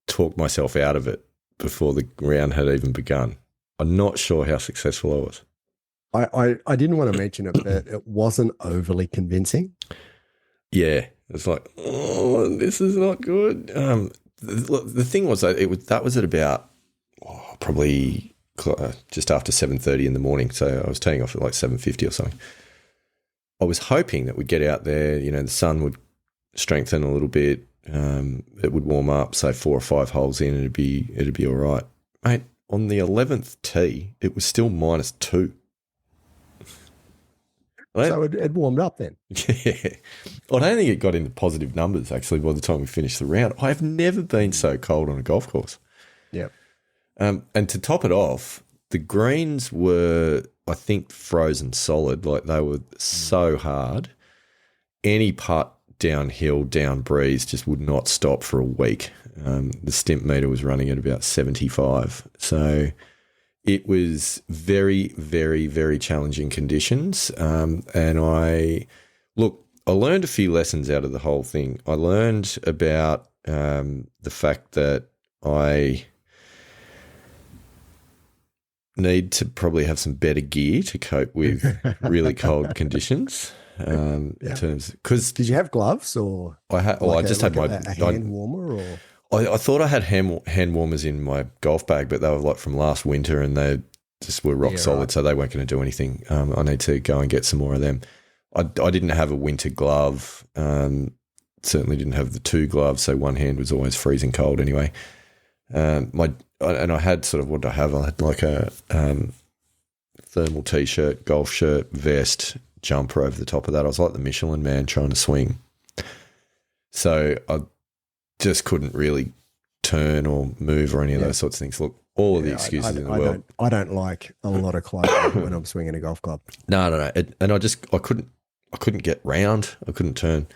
talk myself out of it before the round had even begun. I'm not sure how successful I was. I didn't want to mention it, but it wasn't overly convincing. Yeah, it's like, oh, this is not good. The thing was that was at about probably just after 7:30 in the morning, so I was teeing off at like 7:50 or something. I was hoping that we'd get out there, the sun would strengthen a little bit, it would warm up, say 4 or 5 holes in, it'd be all right. Mate, on the 11th tee, it was still -2. So it warmed up then. Yeah. I don't think it got into positive numbers, actually, by the time we finished the round. I have never been so cold on a golf course. Yeah. And to top it off, the greens were, I think, frozen solid. Like, they were so hard. Any putt downhill, down breeze just would not stop for a week. The stimp meter was running at about 75. So it was very, very, very challenging conditions. And I learned a few lessons out of the whole thing. I learned about the fact that I need to probably have some better gear to cope with really cold conditions. In terms, because did you have gloves or I had? Well, I just had my hand warmer, or I thought I had hand warmers in my golf bag, but they were like from last winter and they just were rock solid, so they weren't going to do anything. I need to go and get some more of them. I didn't have a winter glove. Certainly didn't have the 2 gloves, so one hand was always freezing cold anyway. I had sort of, what did I have? I had like a thermal t-shirt, golf shirt, vest, jumper over the top of that. I was like the Michelin man trying to swing. So I just couldn't really turn or move or any of those sorts of things. Look, all of the excuses in the world. I don't like a lot of clothing when I'm swinging a golf club. No. And I couldn't get round. I couldn't turn.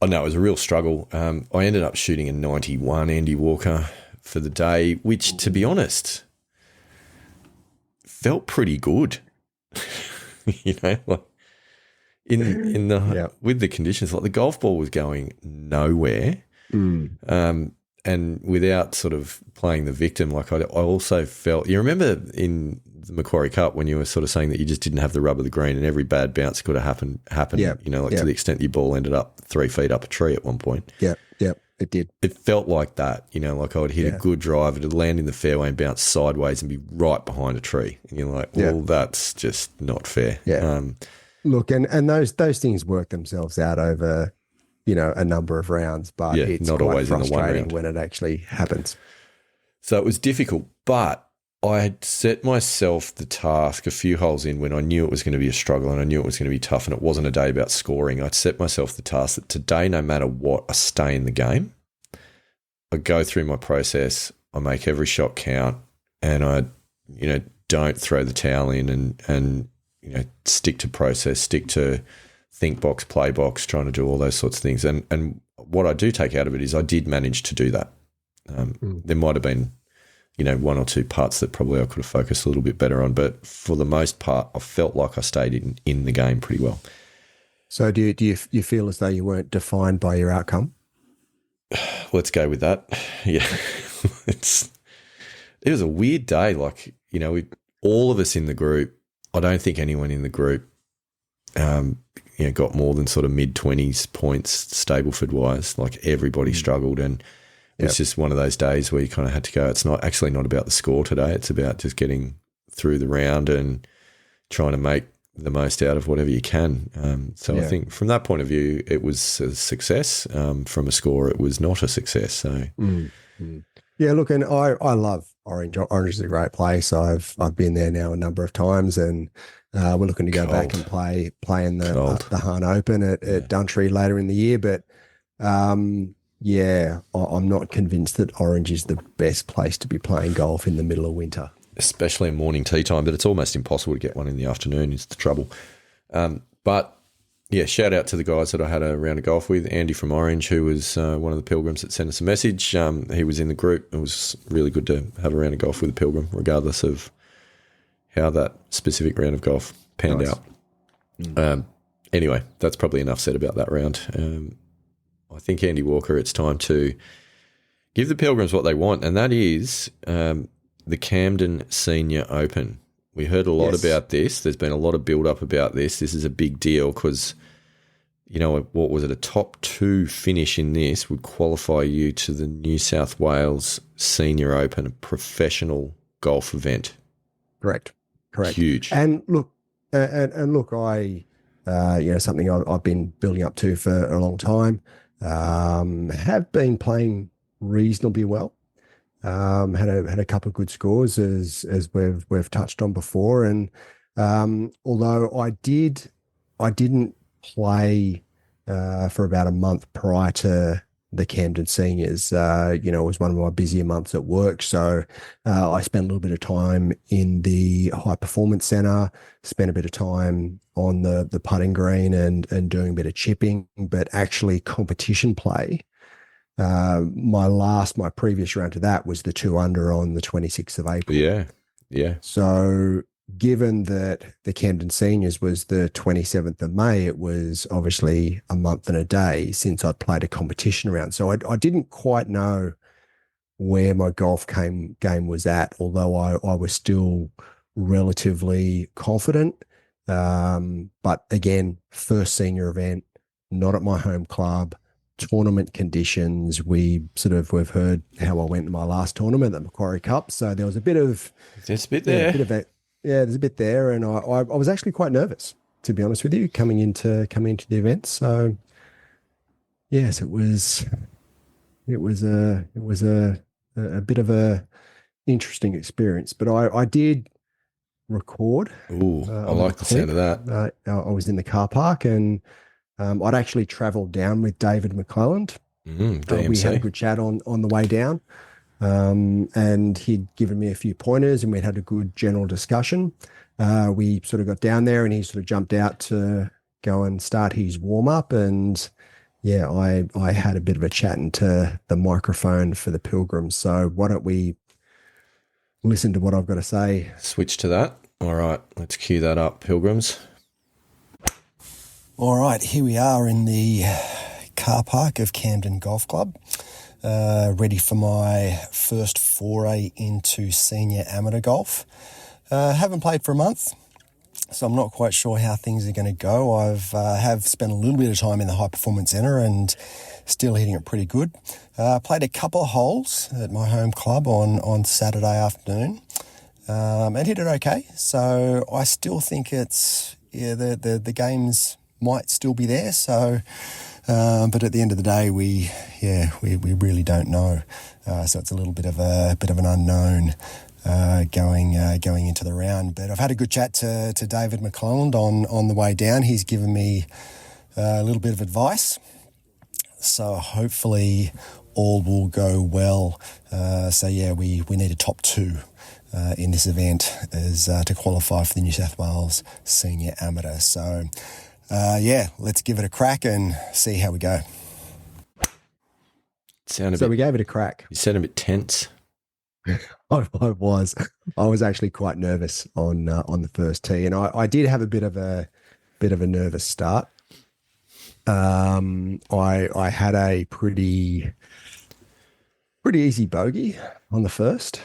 Oh, no, it was a real struggle. I ended up shooting a 91 Andy Walker for the day, which, to be honest, felt pretty good. Like in the with the conditions, like the golf ball was going nowhere. And without sort of playing the victim, like I also felt, you remember in the Macquarie Cup when you were sort of saying that you just didn't have the rub of the green and every bad bounce could have happened, to the extent your ball ended up 3 feet up a tree at one point. Yeah, it did. It felt like that, like I would hit a good drive, it would land in the fairway and bounce sideways and be right behind a tree. And you're like, well, that's just not fair. Yeah. Look, and those things work themselves out over a number of rounds, but it's not quite always in the one frustrating round when it actually happens. So it was difficult, but I had set myself the task a few holes in when I knew it was going to be a struggle and I knew it was going to be tough and it wasn't a day about scoring. I'd set myself the task that today, no matter what, I stay in the game. I go through my process, I make every shot count, and I, don't throw the towel in and stick to process, stick to think box, play box, trying to do all those sorts of things. And what I do take out of it is I did manage to do that. There might have been, one or two parts that probably I could have focused a little bit better on, but for the most part, I felt like I stayed in the game pretty well. So do you feel as though you weren't defined by your outcome? Let's go with that. Yeah. It was a weird day. Like, all of us in the group, I don't think anyone in the group got more than sort of mid-20s points Stableford wise. Like everybody struggled, and it's just one of those days where you kind of had to go, it's not about the score today. It's about just getting through the round and trying to make the most out of whatever you can. I think from that point of view, it was a success. From a score, it was not a success. So yeah, look, and I love Orange. Orange is a great place. I've been there now a number of times, and we're looking to go back and play in the Hahn Open at Duntree later in the year. But I'm not convinced that Orange is the best place to be playing golf in the middle of winter, especially in morning tea time. But it's almost impossible to get one in the afternoon. Is the trouble. But yeah, shout out to the guys that I had a round of golf with. Andy from Orange, who was one of the Pilgrims that sent us a message. He was in the group. It was really good to have a round of golf with a Pilgrim, regardless of how that specific round of golf panned out. Anyway, that's probably enough said about that round. I think, Andy Walker, it's time to give the Pilgrims what they want, and that is the Camden Senior Open. We heard a lot about this. There's been a lot of build-up about this. This is a big deal because, what was it? A top 2 finish in this would qualify you to the New South Wales Senior Open, a professional golf event. Correct. Huge. And look, I, something I've been building up to for a long time. Have been playing reasonably well. Had a couple of good scores as we've touched on before, and although I didn't play for about a month prior to the Camden Seniors. It was one of my busier months at work, so I spent a little bit of time in the high performance center, spent a bit of time on the putting green and doing a bit of chipping, but actually competition play. My previous round to that was the 2 under on the 26th of April. Yeah. So given that the Camden Seniors was the 27th of May, it was obviously a month and a day since I'd played a competition round. So I didn't quite know where my golf game was at, although I was still relatively confident. But again, first senior event, not at my home club, tournament conditions. We've heard how I went in my last tournament, the Macquarie Cup. So there was a bit of there's a bit there. There's a bit there, and I was actually quite nervous, to be honest with you, coming into the event. So yes, it was a bit of a interesting experience. But I did record. Ooh, I like the sound of that. I was in the car park, and I'd actually travelled down with David McClelland. We had a good chat on the way down. And he'd given me a few pointers, and we'd had a good general discussion. We sort of got down there, and he sort of jumped out to go and start his warm up, and Yeah, I had a bit of a chat into the microphone for the Pilgrims. So why don't we listen to what I've got to say? Switch to that. All right, let's cue that up, Pilgrims. All right, here we are in the car park of Camden Golf Club, ready for my first foray into senior amateur golf. Haven't played for a month, so I'm not quite sure how things are going to go. Have spent a little bit of time in the high performance centre and still hitting it pretty good. Played a couple of holes at my home club on Saturday afternoon and hit it okay. So I still think the games might still be there. So, but at the end of the day, we really don't know. So it's a little bit of an unknown going into the round. But I've had a good chat to David McClelland on the way down. He's given me a little bit of advice. So hopefully all will go well. We need a top 2 in this event as to qualify for the New South Wales Senior Amateur. So let's give it a crack and see how we go. We gave it a crack. You sound a bit tense. I was actually quite nervous on the first tee, and I did have a bit of a nervous start. I had a pretty easy bogey on the first,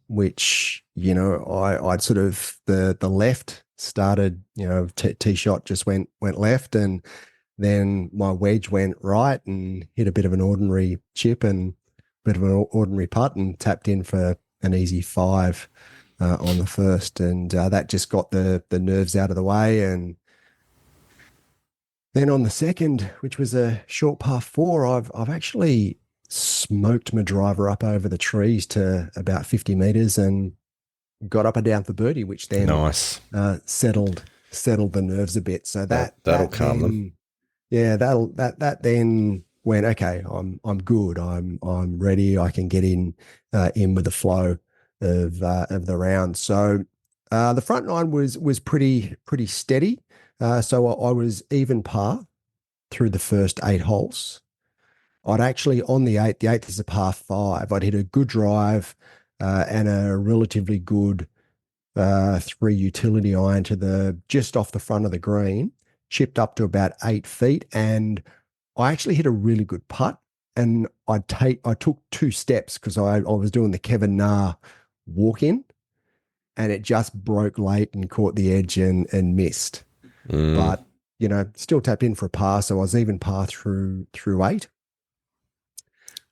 which I'd sort of the left started, tee shot just went left, and then my wedge went right and hit a bit of an ordinary chip and a bit of an ordinary putt and tapped in for an easy 5 on the first, and that just got the nerves out of the way. And then on the second, which was a short par 4, I've actually smoked my driver up over the trees to about 50 meters and got up and down for birdie, which then settled the nerves a bit. So that'll calm them. Yeah, that then went, okay, I'm good. I'm ready. I can get in with the flow of the round. So the front nine was pretty steady. So I was even par through the first 8 holes. I'd actually, on the 8th is a par 5. I'd hit a good drive and a relatively good 3 utility iron to just off the front of the green, chipped up to about 8 feet, and I actually hit a really good putt. And I took 2 steps because I was doing the Kevin Na walk in, and it just broke late and caught the edge and missed. But still tapped in for a par, so I was even par through 8.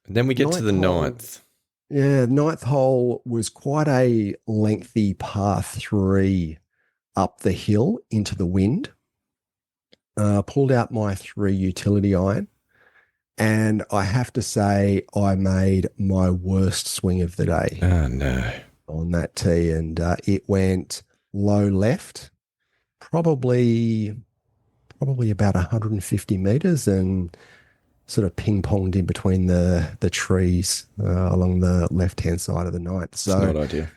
And then we get to the 9th. Yeah, 9th hole was quite a lengthy par 3 up the hill into the wind. Pulled out my 3 utility iron, and I have to say I made my worst swing of the day. Oh, no. On that tee, and it went low left, probably about 150 meters, and sort of ping-ponged in between the trees along the left-hand side of the ninth. So it's not ideal.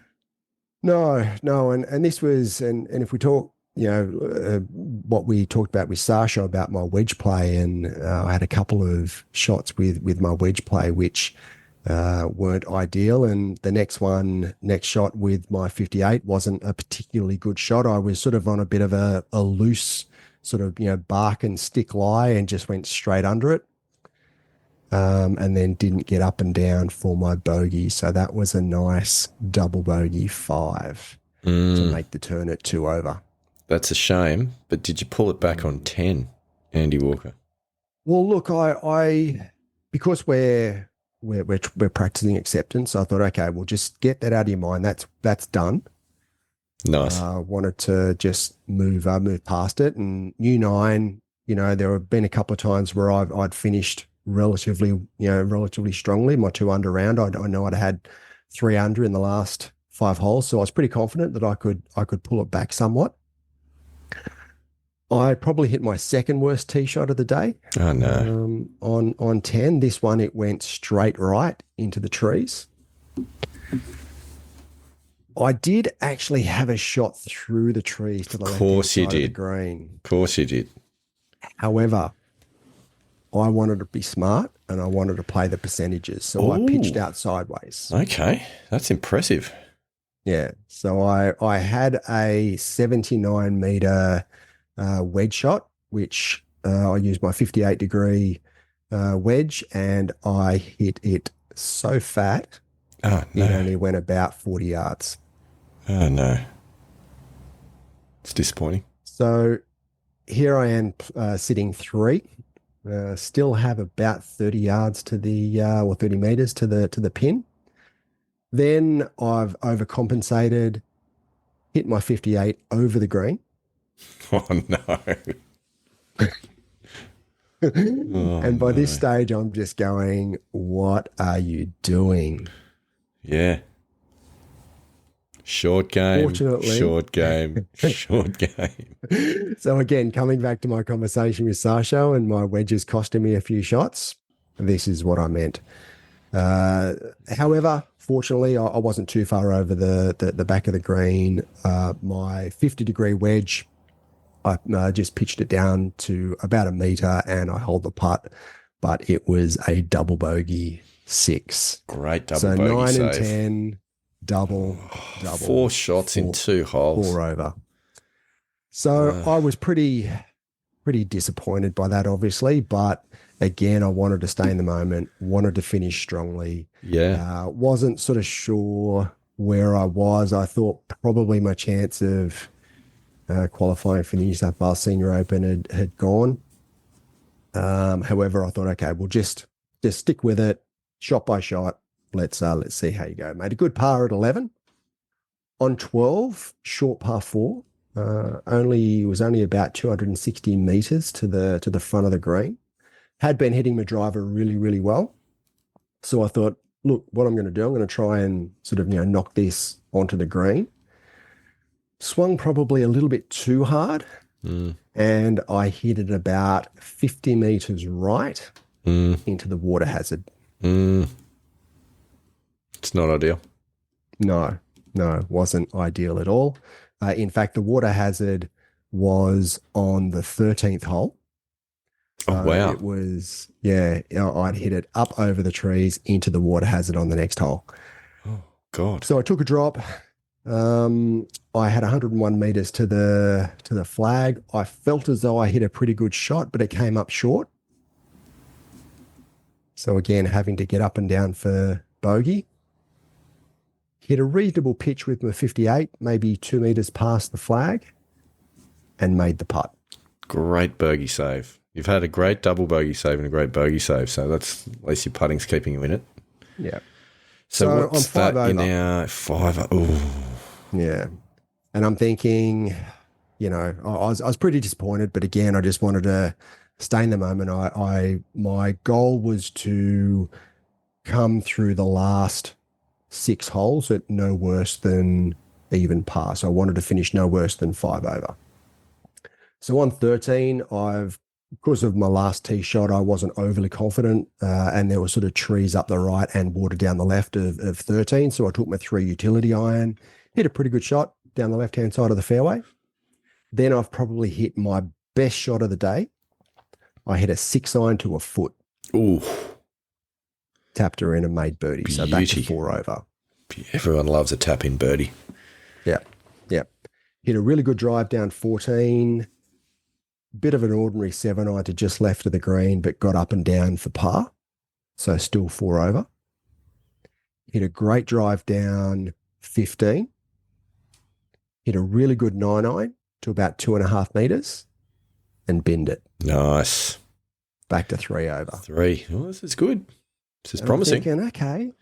No, and this was, and if we talk, what we talked about with Sasha about my wedge play, and I had a couple of shots with my wedge play which weren't ideal, and the next shot with my 58 wasn't a particularly good shot. I was sort of on a bit of a loose sort of bark and stick lie and just went straight under it, and then didn't get up and down for my bogey. So that was a nice double bogey 5 to make the turn at 2 over. That's a shame, but did you pull it back on 10, Andy Walker? Well, look, I because we're practicing acceptance, I thought, okay, we'll just get that out of your mind. That's done. Nice. Wanted to just move past it. And U9, there have been a couple of times where I'd finished relatively strongly. My 2 under round, I know I'd had 3 under in the last 5 holes, so I was pretty confident that I could pull it back somewhat. I probably hit my second worst tee shot of the day. Oh, no. On 10. This one, it went straight right into the trees. I did actually have a shot through the trees to the left side of the green. Of course you did. However, I wanted to be smart and I wanted to play the percentages. So I pitched out sideways. Okay, that's impressive. Yeah. So I had a 79 meter wedge shot, which I used my 58-degree wedge, and I hit it so fat, Oh, no. it only went about 40 yards. Oh, no. It's disappointing. So here I am sitting 3. Still have about 30 yards to the or 30 meters to the pin. Then I've overcompensated, hit my 58 over the green. Oh, no. And by this stage, I'm just going, what are you doing? Yeah. Short game, Fortunately- short game, short game. So again, coming back to my conversation with Sasha and my wedges costing me a few shots, this is what I meant. However, fortunately, I wasn't too far over the back of the green. My 50-degree wedge, I just pitched it down to about a meter and I hold the putt, but it was a double bogey 6. Great double So bogey 9 save. and 10, double. 4 shots in 2 holes. 4 over. So I was pretty disappointed by that, obviously, but again, I wanted to stay in the moment, wanted to finish strongly. Yeah. Wasn't sort of sure where I was. I thought probably my chance of qualifying for the New South Wales Senior Open had gone. However, I thought, okay, we'll just stick with it, shot by shot. Let's see how you go. Made a good par at 11. On 12, short par 4. Was only about 260 meters to the front of the green. Had been hitting my driver really, really well. So I thought, look, what I'm going to do, I'm going to try and sort of knock this onto the green. Swung probably a little bit too hard, and I hit it about 50 meters right into the water hazard. It's not ideal. No, wasn't ideal at all. In fact, the water hazard was on the 13th hole. Oh, wow. It was, I'd hit it up over the trees into the water hazard on the next hole. Oh, God. So I took a drop. I had 101 meters to the flag. I felt as though I hit a pretty good shot, but it came up short. So again, having to get up and down for bogey. Hit a reasonable pitch with my 58, maybe 2 meters past the flag, and made the putt. Great bogey save. You've had a great double bogey save and a great bogey save, so that's at least your putting's keeping you in it. Yeah. So what's I'm 5 that? You're over. now 5. Oh, Yeah. And I'm thinking, I was pretty disappointed, but again, I just wanted to stay in the moment. My goal was to come through the last 6 holes at no worse than even par. So I wanted to finish no worse than 5 over. So on 13, because of my last tee shot, I wasn't overly confident, and there were sort of trees up the right and water down the left of 13. So I took my 3 utility iron, hit a pretty good shot down the left-hand side of the fairway. Then I've probably hit my best shot of the day. I hit a 6 iron to a foot. ooh. Tapped her in and made birdie. So back to Beauty. 4 over. Everyone loves a tap-in birdie. Yeah. Hit a really good drive down 14. Bit of an ordinary 7 iron to just left of the green, but got up and down for par. So still 4 over. Hit a great drive down 15. Hit a really good 9 iron to about 2.5 meters and binned it. Nice. Back to 3 over. 3. Oh, this is good. This is And I'm promising. thinking, okay,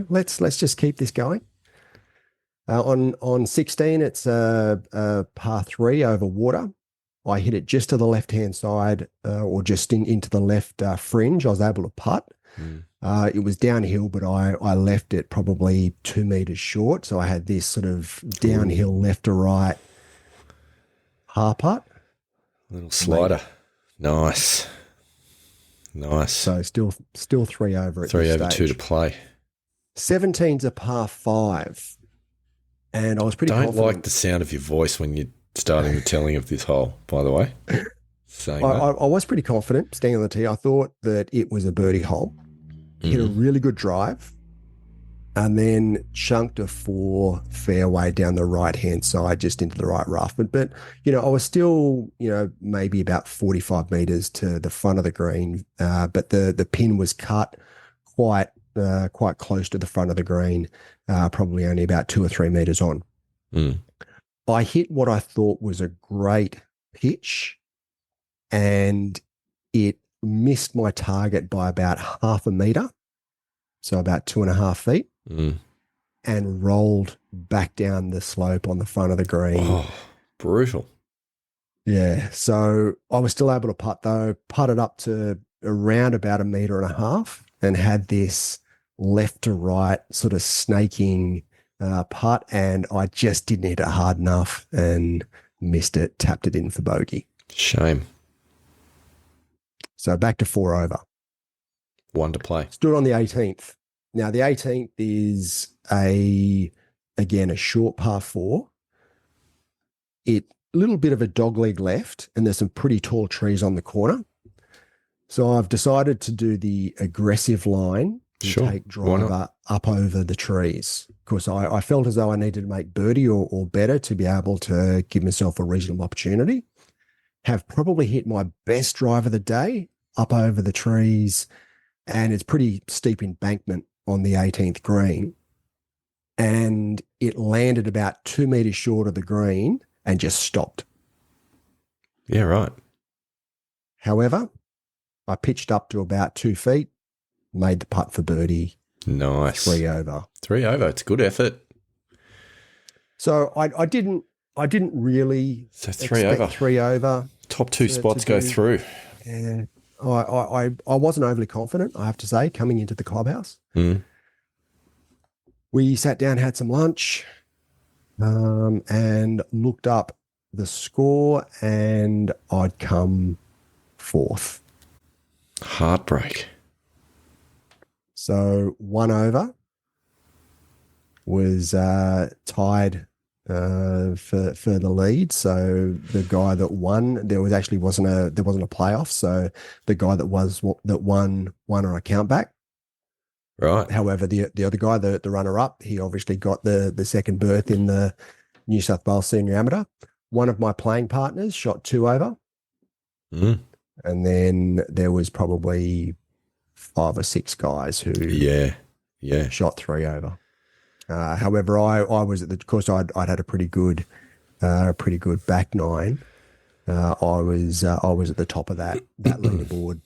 let's just keep this going. On 16, it's a par 3 over water. I hit it just to the left-hand side or just into the left fringe. I was able to putt. It was downhill, but I left it probably 2 meters short. So I had this sort of downhill left to right par putt. Little slider. Nice. So still 3 over at 3 this over stage. 2 to play. 17's a par 5. And I was pretty Don't confident. like the sound of your voice when you're starting the telling of this hole, by the way. Saying I was pretty confident staying on the tee. I thought that it was a birdie hole. Hit a really good drive, and then chunked a 4 fairway down the right-hand side just into the right rough. But I was still, maybe about 45 meters to the front of the green, but the pin was cut quite close to the front of the green, probably only about 2 or 3 meters on. I hit what I thought was a great pitch, and it missed my target by about half a meter, so about 2.5 feet, and rolled back down the slope on the front of the green. Oh, brutal. Yeah, so I was still able to putt though, putted up to around about 1.5 meters and had this left to right sort of snaking putt, and I just didn't hit it hard enough and missed it, tapped it in for bogey. Shame. So back to 4 over. 1 to play. Stood on the 18th. Now the 18th is a short par 4. It little bit of a dogleg left, and there's some pretty tall trees on the corner. So I've decided to do the aggressive line and take driver up over the trees. Of course, I felt as though I needed to make birdie or better to be able to give myself a reasonable opportunity. Have probably hit my best drive of the day up over the trees, and it's pretty steep embankment on the 18th green. And it landed about 2 meters short of the green and just stopped. Yeah, right. However, I pitched up to about 2 feet, made the putt for birdie. Nice. 3 over. 3 over. It's a good effort. So I didn't really expect 3 over. Top 2 spots go through. Yeah. I wasn't overly confident, I have to say, coming into the clubhouse. We sat down, had some lunch, and looked up the score, and I'd come 4th. Heartbreak. So 1 over was tied for the lead. So the guy that won, there wasn't a playoff. So the guy that won on a countback. Right. However, the other guy, the runner up, he obviously got the second berth in the New South Wales Senior Amateur. One of my playing partners shot 2 over. And then there was probably 5 or 6 guys who shot 3 over. However, I was of course I'd had a pretty good back nine. I was at the top of that leaderboard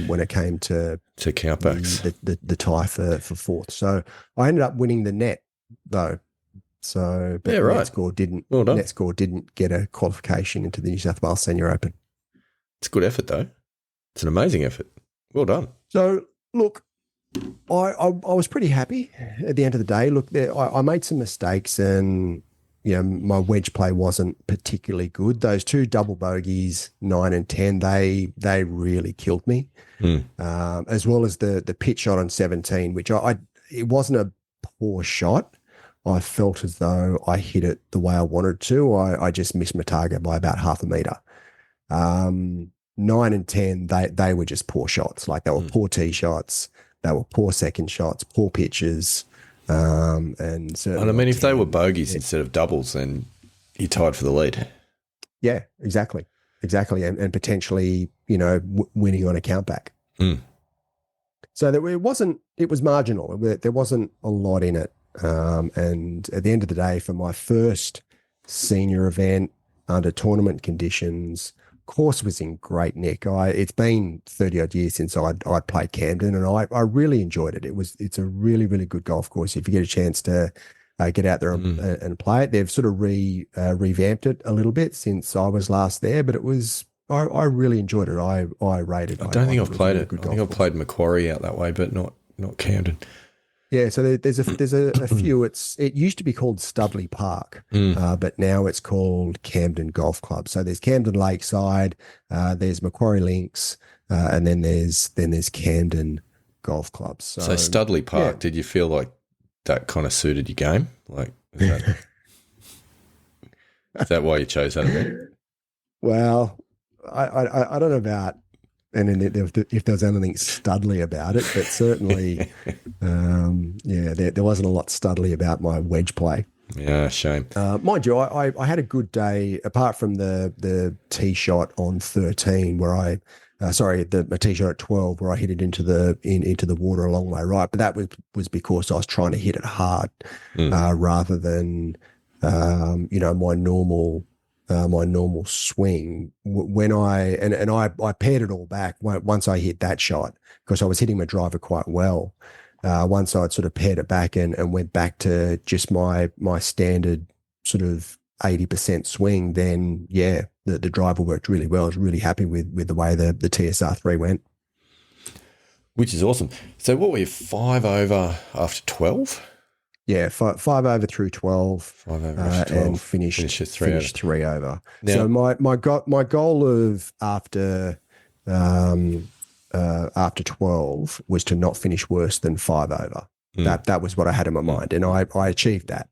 when it came to countbacks, the tie for 4th. So I ended up winning the net though. So but net score didn't get a qualification into the New South Wales Senior Open. It's a good effort though. It's an amazing effort. Well done. So look, I was pretty happy at the end of the day. Look, I made some mistakes, and my wedge play wasn't particularly good. Those 2 double bogeys, 9 and 10, they really killed me. As well as the pitch shot on 17, which it wasn't a poor shot. I felt as though I hit it the way I wanted to. I just missed my target by about half a meter. 9 and 10, they were just poor shots. Like they were poor tee shots. They were poor second shots, poor pitches. And I mean, if they were bogeys instead of doubles, then you tied for the lead. Yeah, exactly. And potentially, winning on a countback. So it was marginal. There wasn't a lot in it. And at the end of the day, for my first senior event under tournament conditions, course was in great nick. It's been 30 odd years since I'd played Camden, and I really enjoyed it. It's a really, really good golf course. If you get a chance to get out there and play it, they've sort of revamped it a little bit since I was last there, but I really enjoyed it. I rated it. I don't think I've played it. I think I've played Macquarie out that way, but not Camden. Yeah, so there's a few. It used to be called Studley Park, but now it's called Camden Golf Club. So there's Camden Lakeside, there's Macquarie Links, and then there's Camden Golf Club. So Studley Park. Yeah. Did you feel like that kind of suited your game? Like, is that why you chose that event? Well, I don't know about, and then if there's anything studly about it, but certainly, there wasn't a lot studly about my wedge play. Yeah, shame. Mind you, I had a good day apart from the tee shot on 13 where my tee shot at 12 where I hit it into the water along my right, but that was because I was trying to hit it hard rather than my normal swing. When I paired it all back once I hit that shot because I was hitting my driver quite well. Once I'd sort of paired it back and went back to just my standard sort of 80% swing, then the driver worked really well. I was really happy with the way the TSR3 went. Which is awesome. So what were you, 5 over after 12? Yeah, 5 over through 12. 5 over after 12. And finished 3 over. Now, so my goal of after 12 was to not finish worse than 5 over. That was what I had in my mind, and I achieved that,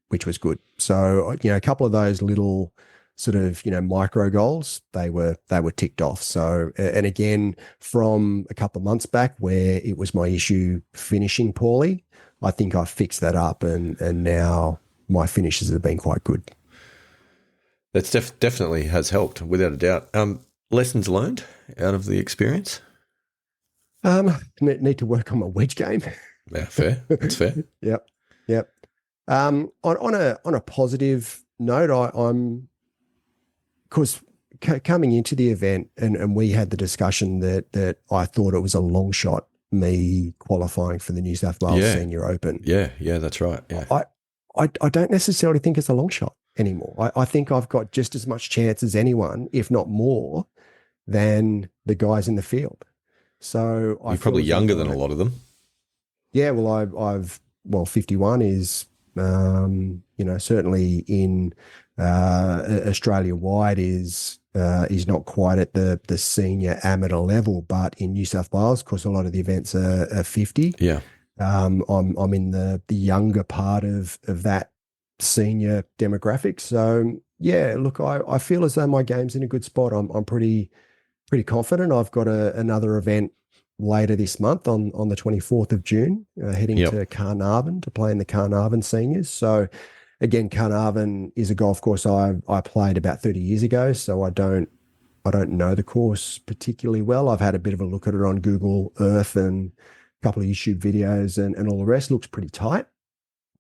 which was good. So a couple of those little sort of micro goals they were ticked off. So and again from a couple of months back where it was my issue finishing poorly, I think I fixed that up, and now my finishes have been quite good. That's definitely has helped without a doubt. Lessons learned out of the experience? Need to work on my wedge game. Yeah, fair. That's fair. Yep. On a positive note, I'm because coming into the event and we had the discussion that I thought it was a long shot me qualifying for the New South Wales Senior Open. Yeah, that's right. Yeah. I don't necessarily think it's a long shot anymore. I think I've got just as much chance as anyone, if not more, than the guys in the field. So you're probably younger than a lot of them. Yeah, well, I've 51 is, certainly in Australia wide is not quite at the senior amateur level, but in New South Wales, of course, a lot of the events are 50. Yeah. I'm in the younger part of that senior demographic. So yeah, look, I feel as though my game's in a good spot. I'm pretty confident. I've got another event later this month on the 24th of June, heading to Carnarvon to play in the Carnarvon Seniors. So again, Carnarvon is a golf course I played about 30 years ago, so I don't know the course particularly well. I've had a bit of a look at it on Google Earth and a couple of YouTube videos and all the rest. Looks pretty tight.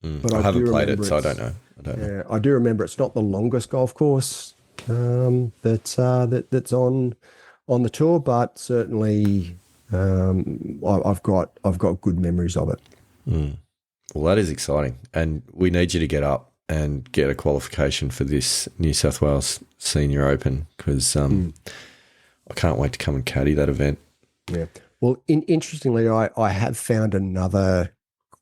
But I haven't played it, so I don't know. Yeah, I do remember it's not the longest golf course that's on the tour, but certainly I've got good memories of it. Well, that is exciting, and we need you to get up and get a qualification for this New South Wales Senior Open because I can't wait to come and caddy that event. Yeah. Well, interestingly, I have found another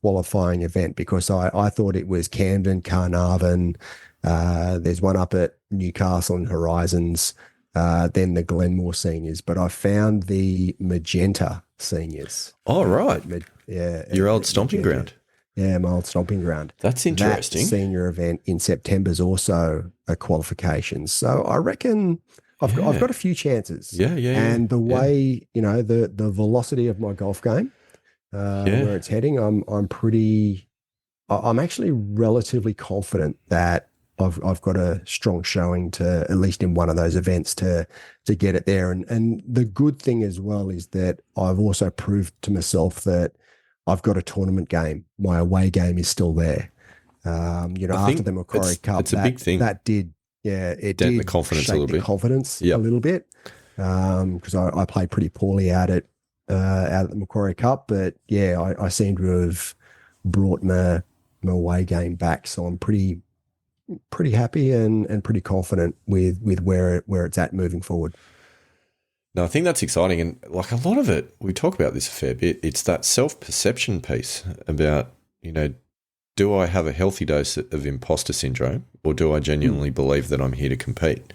qualifying event because I thought it was Camden, Carnarvon. There's one up at Newcastle and Horizons, then the Glenmore Seniors, but I found the Magenta Seniors. Oh, right. Your old stomping Magenta. ground. Yeah, my old stomping ground. That's interesting. That senior event in September is also a qualification. So I reckon I've got a few chances. Yeah. And the way, the velocity of my golf game, where it's heading, I'm actually relatively confident that I've got a strong showing to at least in one of those events to get it there. And the good thing as well is that I've also proved to myself that I've got a tournament game. My away game is still there. After the Macquarie Cup, it's a big thing. That did, it dent did the confidence shake a little the bit. Confidence a little bit, because I played pretty poorly out at the Macquarie Cup. But yeah, I seem to have brought my away game back. So I'm pretty happy and pretty confident with where it's at moving forward. No, I think that's exciting. And like a lot of it, we talk about this a fair bit. It's that self-perception piece about, do I have a healthy dose of imposter syndrome or do I genuinely believe that I'm here to compete?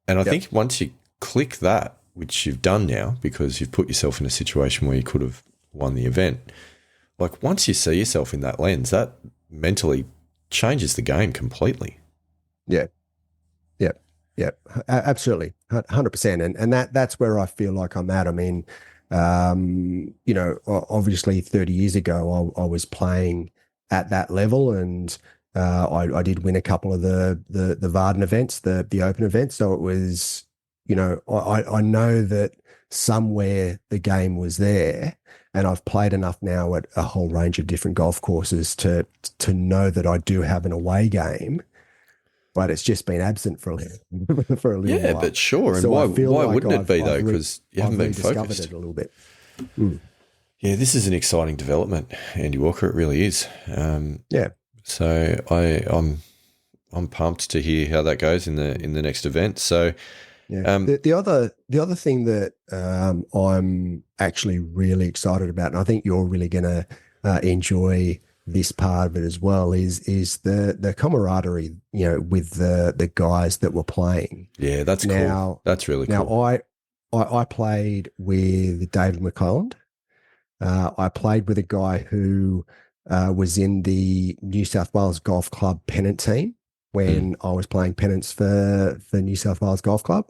And I think once you click that, which you've done now because you've put yourself in a situation where you could have won the event, like once you see yourself in that lens, that mentally changes the game completely. Yeah. Yeah, absolutely, 100%. And that's where I feel like I'm at. I mean, obviously 30 years ago, I was playing at that level, and I did win a couple of the Varden events, the Open events. So it was, I know that somewhere the game was there, and I've played enough now at a whole range of different golf courses to know that I do have an away game, but it's just been absent for a little, for a little Yeah, while. but sure. And So why I feel like wouldn't it be, I've though? Because you haven't been rediscovered focused. it a little bit. Mm. Yeah, this is an exciting development, Andy Walker. It really is. Yeah. So I'm pumped to hear how that goes in the next event. So Yeah. The other thing that I'm actually really excited about, and I think you're really going to enjoy this part of it as well, is the camaraderie, with the guys that were playing. Yeah, that's cool. That's really cool. Now I played with David McClelland. I played with a guy who was in the New South Wales Golf Club pennant team when I was playing pennants for New South Wales Golf Club,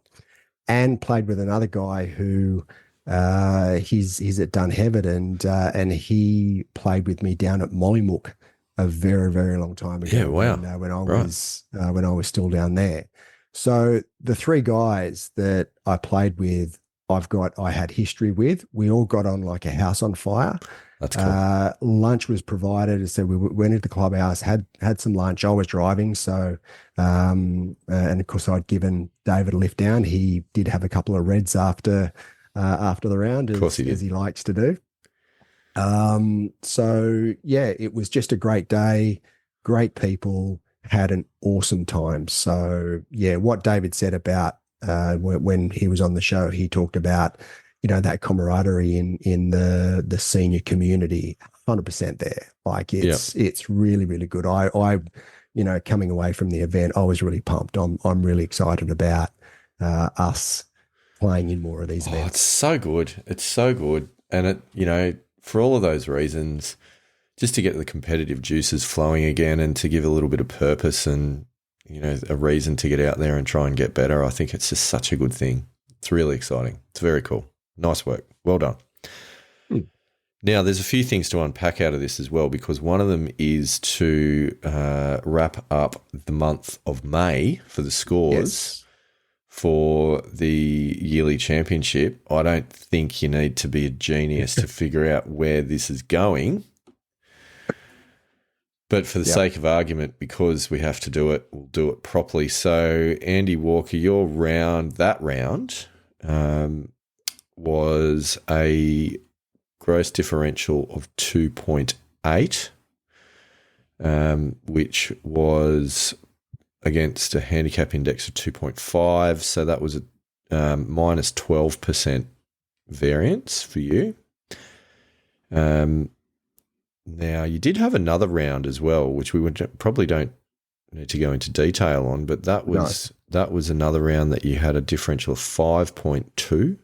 and played with another guy who he's at Dunhevet, and he played with me down at Mollymook a very, very long time ago. Yeah, wow. When I was still down there. So the three guys that I played with, I had history with. We all got on like a house on fire. That's cool. Lunch was provided. So we went into the clubhouse, had some lunch. I was driving. So, and of course I'd given David a lift down. He did have a couple of reds after the round, Of course he did. as he likes to do. So yeah, it was just a great day, great people, had an awesome time. So yeah, what David said about when he was on the show, he talked about, that camaraderie in the senior community, 100% there. Like it's really, really good. I coming away from the event, I was really pumped. I'm really excited about us playing in more of these events. It's so good. It's so good. And it, for all of those reasons, just to get the competitive juices flowing again and to give a little bit of purpose and, a reason to get out there and try and get better, I think it's just such a good thing. It's really exciting. It's very cool. Nice work. Well done. Now, there's a few things to unpack out of this as well, because one of them is to wrap up the month of May for the scores for the yearly championship. I don't think you need to be a genius to figure out where this is going. But for the sake of argument, because we have to do it, we'll do it properly. So, Andy Walker, your round was a gross differential of 2.8, which was against a handicap index of 2.5. So that was a minus 12% variance for you. Now, you did have another round as well, which we probably don't need to go into detail on, but that was another round that you had a differential of 5.2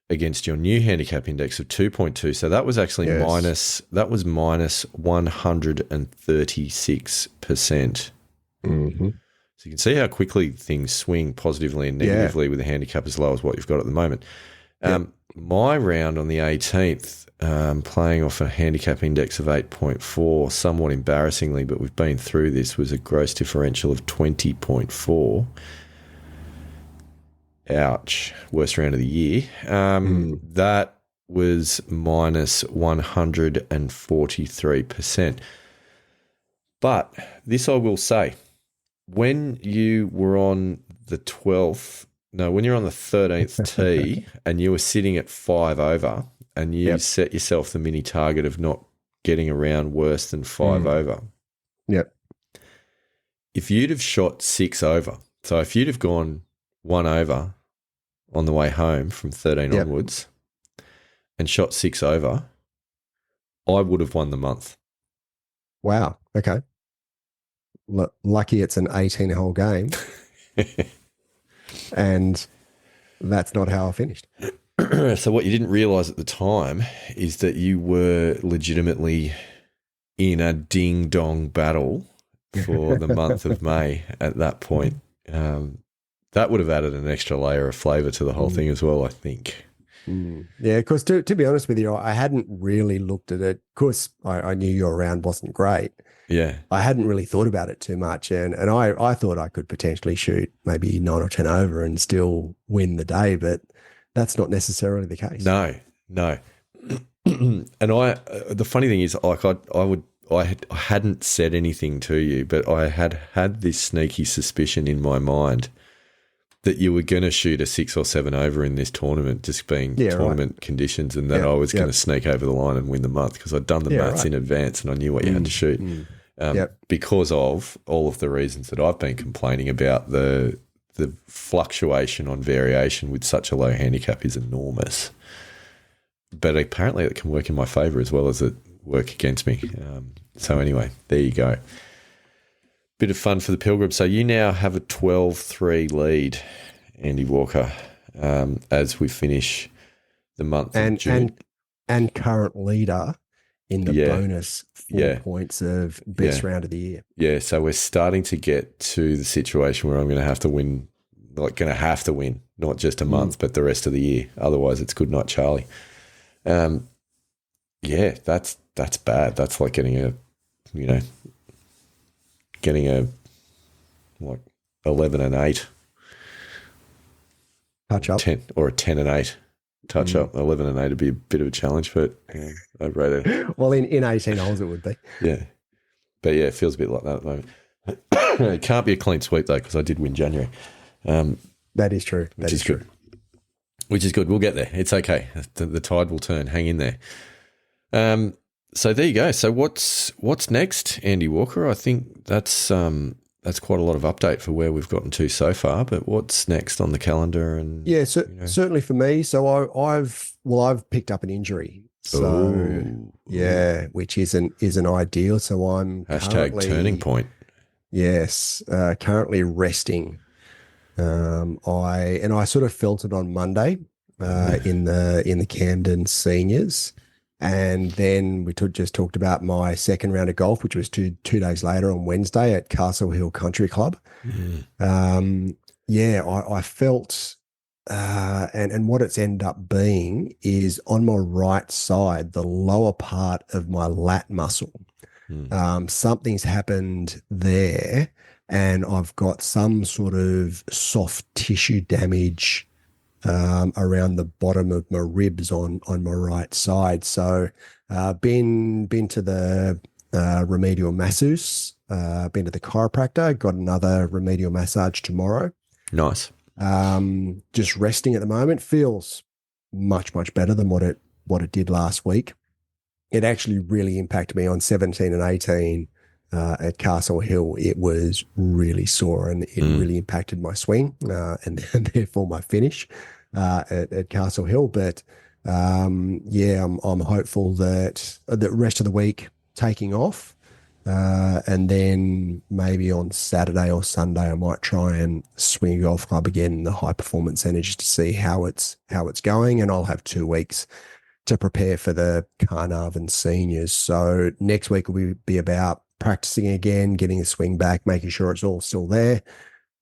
against your new handicap index of 2.2. So that was actually minus 136%. Mm-hmm. So you can see how quickly things swing positively and negatively with a handicap as low as what you've got at the moment. My round on the 18th, playing off a handicap index of 8.4, somewhat embarrassingly, but we've been through this, was a gross differential of 20.4. Ouch. Worst round of the year. That was minus 143%. But this I will say, when you were on the 13th tee and you were sitting at 5 over and you set yourself the mini target of not getting around worse than 5 over. Yep. If you'd have shot 6 over, so if you'd have gone 1 over on the way home from 13 onwards and shot 6 over, I would have won the month. Wow. Okay. Lucky it's an 18-hole game. And that's not how I finished. So what you didn't realise at the time is that you were legitimately in a ding-dong battle for the month of May at that point. that would have added an extra layer of flavour to the whole thing as well, I think. Yeah, because to be honest with you, I hadn't really looked at it. Of course, I knew your round wasn't great. Yeah. I hadn't really thought about it too much. And I thought I could potentially shoot maybe 9 or 10 over and still win the day, but that's not necessarily the case. No. And the funny thing is, like, I hadn't said anything to you, but I had this sneaky suspicion in my mind that you were going to shoot a 6 or 7 over in this tournament, just being tournament conditions, and that I was going to sneak over the line and win the month because I'd done the maths in advance and I knew what you had to shoot. Because of all of the reasons that I've been complaining about, the fluctuation on variation with such a low handicap is enormous. But apparently it can work in my favour as well as it work against me. So anyway, there you go. Bit of fun for the Pilgrims. So you now have a 12-3 lead, Andy Walker, as we finish the month of June. And current leader in the bonus 4 points of best round of the year. Yeah, so we're starting to get to the situation where I'm going to have to win, not just a month, but the rest of the year. Otherwise, it's good night, Charlie. That's bad. That's like getting a 11 and 8 touch up, 10 or a 10 and 8 touch up. 11 and 8 would be a bit of a challenge, but I'd rate it. Well, in 18 holes it would be. Yeah, but it feels a bit like that at the moment. It can't be a clean sweep though, because I did win January. That is true. That is true. Which is good. We'll get there. It's okay. The tide will turn. Hang in there. So there you go. So what's next, Andy Walker? I think that's quite a lot of update for where we've gotten to so far. But what's next on the calendar? And certainly for me. So I've picked up an injury. So which isn't ideal. So I'm # turning point. Yes, currently resting. I sort of felt it on Monday in the Camden Seniors. And then we just talked about my second round of golf, which was two days later on Wednesday at Castle Hill Country Club. I felt, and what it's ended up being is on my right side, the lower part of my lat muscle. Something's happened there, and I've got some sort of soft tissue damage around the bottom of my ribs on my right side. So been to the remedial masseuse, been to the chiropractor, got another remedial massage tomorrow. Nice. Just resting at the moment. Feels much better than what it did last week. It actually really impacted me on 17 and 18 at Castle Hill. It was really sore, and it really impacted my swing and therefore my finish at Castle Hill. But I'm hopeful that the rest of the week taking off, and then maybe on Saturday or Sunday I might try and swing a golf club again in the high performance centre just to see how it's going, and I'll have 2 weeks to prepare for the Carnarvon Seniors. So next week will be about practicing again, getting a swing back, making sure it's all still there.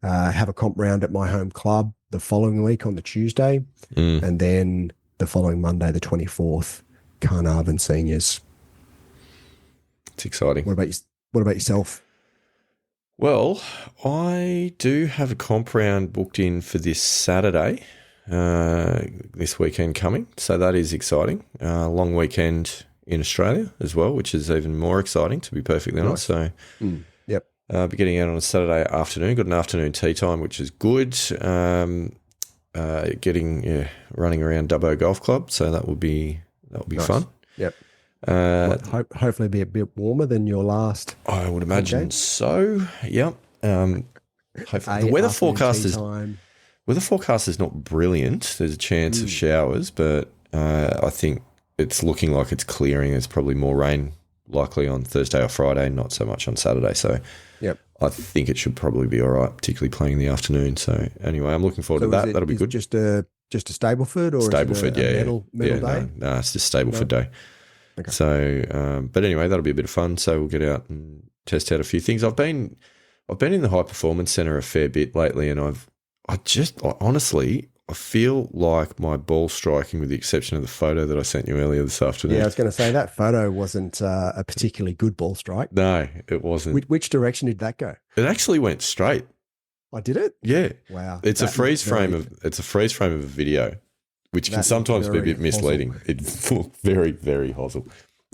Have a comp round at my home club the following week on the Tuesday, and then the following Monday, the 24th, Carnarvon Seniors. It's exciting. What about yourself? Well, I do have a comp round booked in for this Saturday, this weekend coming. So that is exciting. Long weekend in Australia as well, which is even more exciting, to be perfectly honest. So I'll be getting out on a Saturday afternoon. Got an afternoon tea time, which is good. Running around Dubbo Golf Club, so that will be nice. Fun. Yep. Hopefully be a bit warmer than your last. I would imagine so. Yep. Hopefully. The weather forecast is not brilliant. There's a chance of showers, but I think it's looking like it's clearing. There's probably more rain likely on Thursday or Friday, not so much on Saturday. So I think it should probably be all right, particularly playing in the afternoon. So anyway, I'm looking forward to that. That'll be good. Just a Stableford or Stableford, medal day? No, it's just Stableford day. Okay. So, but anyway, that'll be a bit of fun. So we'll get out and test out a few things. I've been in the high performance centre a fair bit lately, and honestly, I feel like my ball striking, with the exception of the photo that I sent you earlier this afternoon. Yeah, I was going to say that photo wasn't a particularly good ball strike. No, it wasn't. Which direction did that go? It actually went straight. I did it? Yeah. Wow. It's a freeze frame of a video, which can sometimes be a bit misleading. hosel. It looked very, very hosel.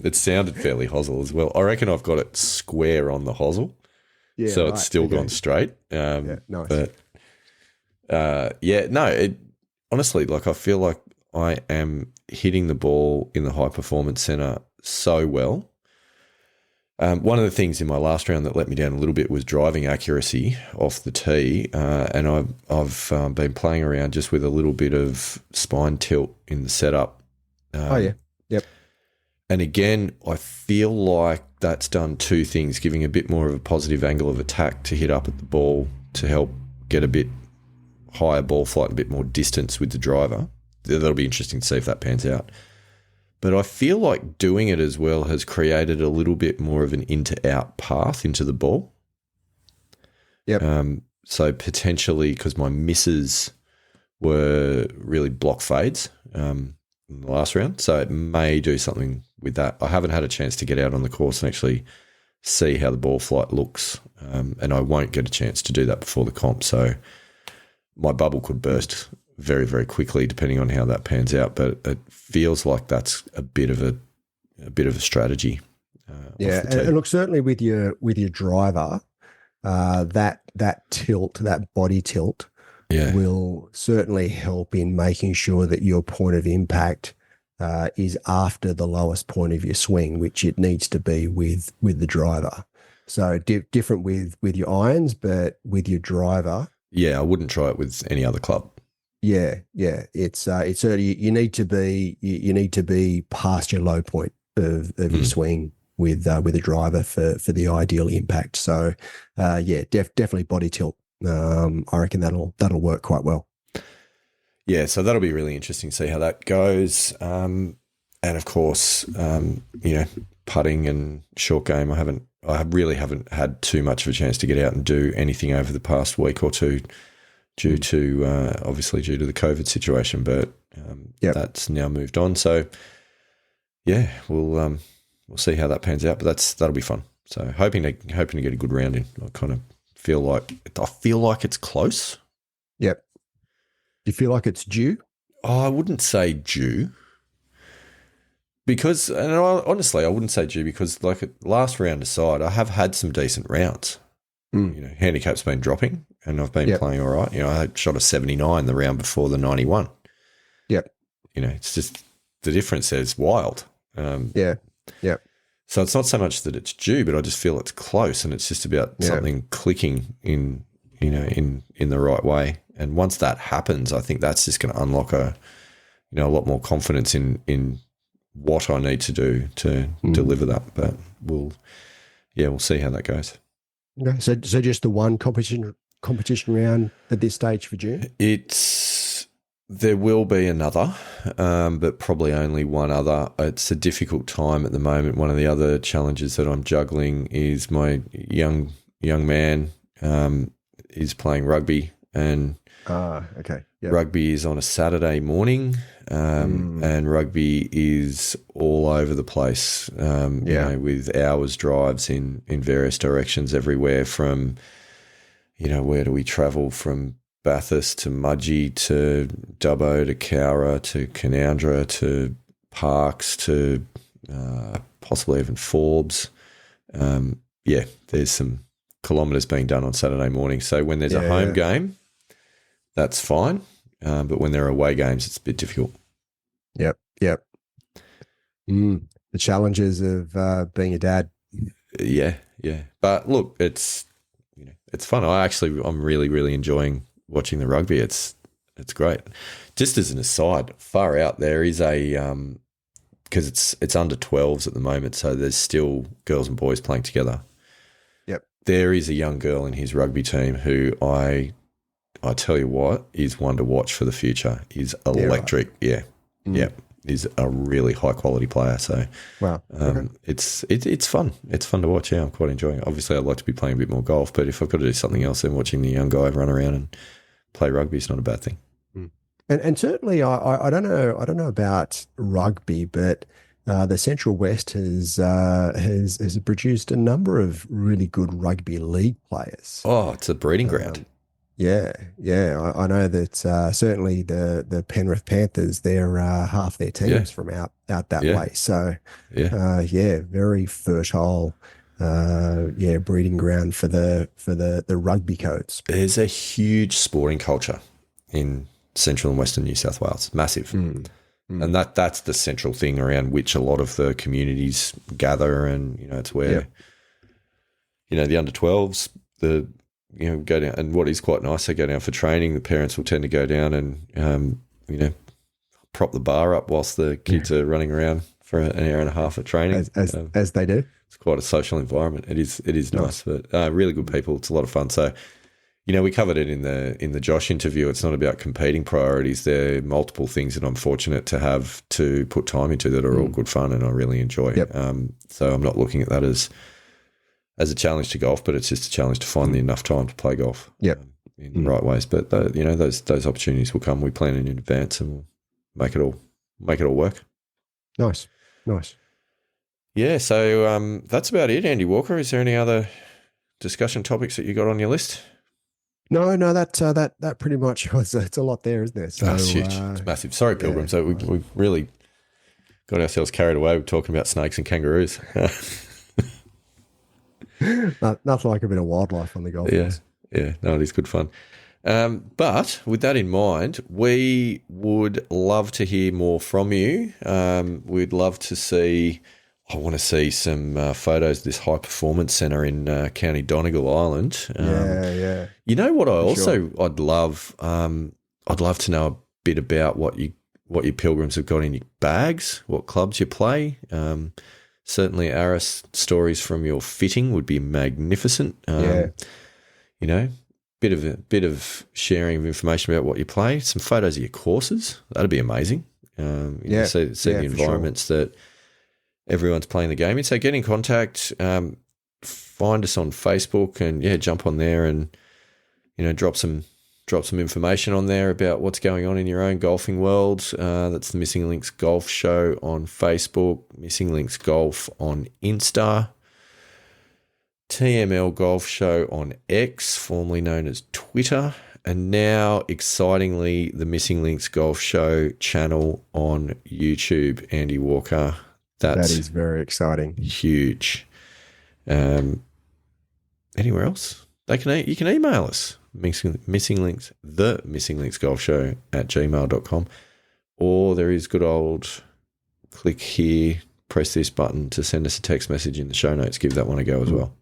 It sounded fairly hosel as well. I reckon I've got it square on the hosel. Yeah, so right. it's still gone straight. Yeah, nice. But honestly, like I feel like I am hitting the ball in the high performance center so well. One of the things in my last round that let me down a little bit was driving accuracy off the tee, and I've been playing around just with a little bit of spine tilt in the setup. Yep. And again, I feel like that's done two things: giving a bit more of a positive angle of attack to hit up at the ball to help get a bit higher ball flight, a bit more distance with the driver. That'll be interesting to see if that pans out. But I feel like doing it as well has created a little bit more of an in-to-out path into the ball. Yep. So potentially, because my misses were really block fades in the last round, so it may do something with that. I haven't had a chance to get out on the course and actually see how the ball flight looks, and I won't get a chance to do that before the comp. So my bubble could burst very, very quickly, depending on how that pans out. But it feels like that's a bit of a strategy. Yeah, and look, certainly with your driver, that tilt, that body tilt, will certainly help in making sure that your point of impact is after the lowest point of your swing, which it needs to be with the driver. So different with your irons, but with your driver. Yeah, I wouldn't try it with any other club. Yeah. It's certainly you need to be past your low point of your swing with a driver for the ideal impact. So definitely body tilt. I reckon that'll work quite well. Yeah, so that'll be really interesting to see how that goes. And of course, putting and short game. I really haven't had too much of a chance to get out and do anything over the past week or two, due to the COVID situation. But that's now moved on. So yeah, we'll see how that pans out. But that'll be fun. So hoping to get a good round in. I kind of feel like it's close. Yep. Do you feel like it's due? Oh, I wouldn't say due. Because, and honestly, I wouldn't say due because, like, last round aside, I have had some decent rounds. Handicap's been dropping and I've been playing all right. I shot a 79 the round before the 91. Yep. It's just the difference is wild. Yep. So it's not so much that it's due, but I just feel it's close and it's just about something clicking in the right way. And once that happens, I think that's just going to unlock a lot more confidence in what I need to do to deliver that. But we'll see how that goes. Okay. So just the one competition round at this stage for June? There will be another, but probably only one other. It's a difficult time at the moment. One of the other challenges that I'm juggling is my young man is playing rugby, and okay. Yep. Rugby is on a Saturday morning, and rugby is all over the place, with hours drives in various directions everywhere from, where do we travel from Bathurst to Mudgee to Dubbo to Cowra to Canowindra to Parks to possibly even Forbes. There's some kilometres being done on Saturday morning. So when there's a home game, that's fine. But when there are away games, it's a bit difficult. Yep. The challenges of being a dad. Yeah. But look, it's fun. I'm really, really enjoying watching the rugby. It's great. Just as an aside, far out there is a because it's under 12s at the moment, so there's still girls and boys playing together. Yep. There is a young girl in his rugby team who I tell you what, is one to watch for the future. He's electric. Yeah. He's a really high quality player. So wow. It's fun. It's fun to watch. Yeah, I'm quite enjoying it. Obviously I'd like to be playing a bit more golf, but if I've got to do something else, then watching the young guy run around and play rugby is not a bad thing. And certainly, I don't know about rugby, but the Central West has produced a number of really good rugby league players. Oh, it's a breeding ground. Yeah. I know that certainly the Penrith Panthers, they're half their teams from out that way. So very fertile. Breeding ground for the rugby codes. There's a huge sporting culture in Central and Western New South Wales, massive, and that's the central thing around which a lot of the communities gather, and it's where the under 12s, go down, and what is quite nice, they go down for training. The parents will tend to go down and prop the bar up whilst the kids are running around for an hour and a half of training, as they do. It's quite a social environment. It is nice, but really good people. It's a lot of fun. So, we covered it in the Josh interview. It's not about competing priorities. There are multiple things that I'm fortunate to have to put time into that are all good fun and I really enjoy. Yep. So I'm not looking at that as a challenge to golf, but it's just a challenge to find enough time to play golf. Yep. In the right ways. But those opportunities will come. We plan in advance and we'll make it all work. Nice. Yeah, so that's about it, Andy Walker. Is there any other discussion topics that you got on your list? No, that pretty much was. It's a lot there, isn't there? So, it's huge. It's massive. Sorry, Pilgrims. So we've really got ourselves carried away with talking about snakes and kangaroos. Nothing like a bit of wildlife on the golf course. Yeah. No, it is good fun. But with that in mind, we would love to hear more from you. We'd love to see. I want to see some photos of this high performance centre in County Donegal Island. Yeah. You know what? I'd love to know a bit about what your Pilgrims have got in your bags, what clubs you play. Certainly, Aris, stories from your fitting would be magnificent. Bit of sharing of information about what you play. Some photos of your courses. That'd be amazing. See the environments that everyone's playing the game in. So get in contact, find us on Facebook and jump on there and, drop some information on there about what's going on in your own golfing world. That's the Missing Links Golf Show on Facebook, Missing Links Golf on Insta, TML Golf Show on X, formerly known as Twitter, and now, excitingly, the Missing Links Golf Show channel on YouTube, Andy Walker. That is very exciting. Huge. Anywhere else? You can email us, Missing Links, the Missing Links Golf Show @gmail.com, or there is good old click here, press this button to send us a text message in the show notes. Give that one a go as well.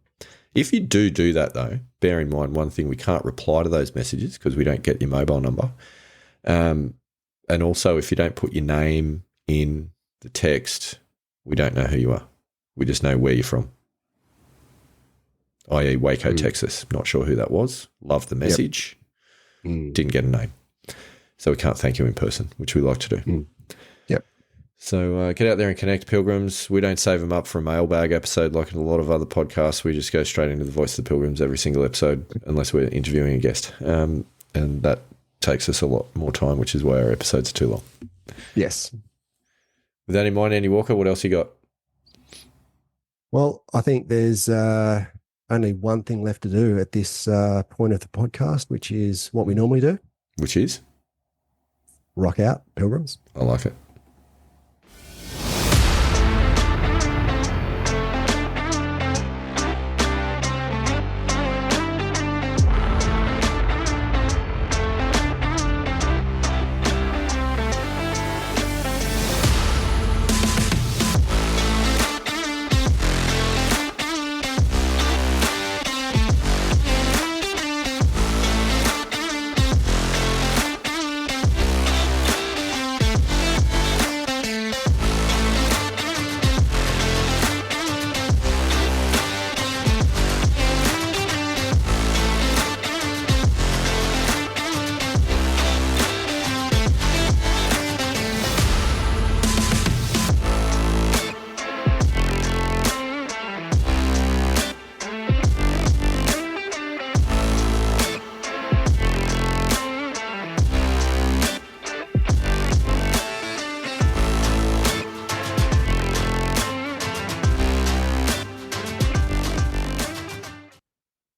If you do that, though, bear in mind one thing: we can't reply to those messages because we don't get your mobile number. And also, if you don't put your name in the text, we don't know who you are. We just know where you're from. i.e. Waco, Texas. Not sure who that was. Loved the message. Didn't get a name. So we can't thank you in person, which we like to do. Yep. So get out there and connect, Pilgrims. We don't save them up for a mailbag episode like in a lot of other podcasts. We just go straight into the voice of the Pilgrims every single episode unless we're interviewing a guest. And that takes us a lot more time, which is why our episodes are too long. Yes. With that in mind, Andy Walker, what else you got? Well, I think there's only one thing left to do at this point of the podcast, which is what we normally do. Which is? Rock out, Pilgrims. I like it.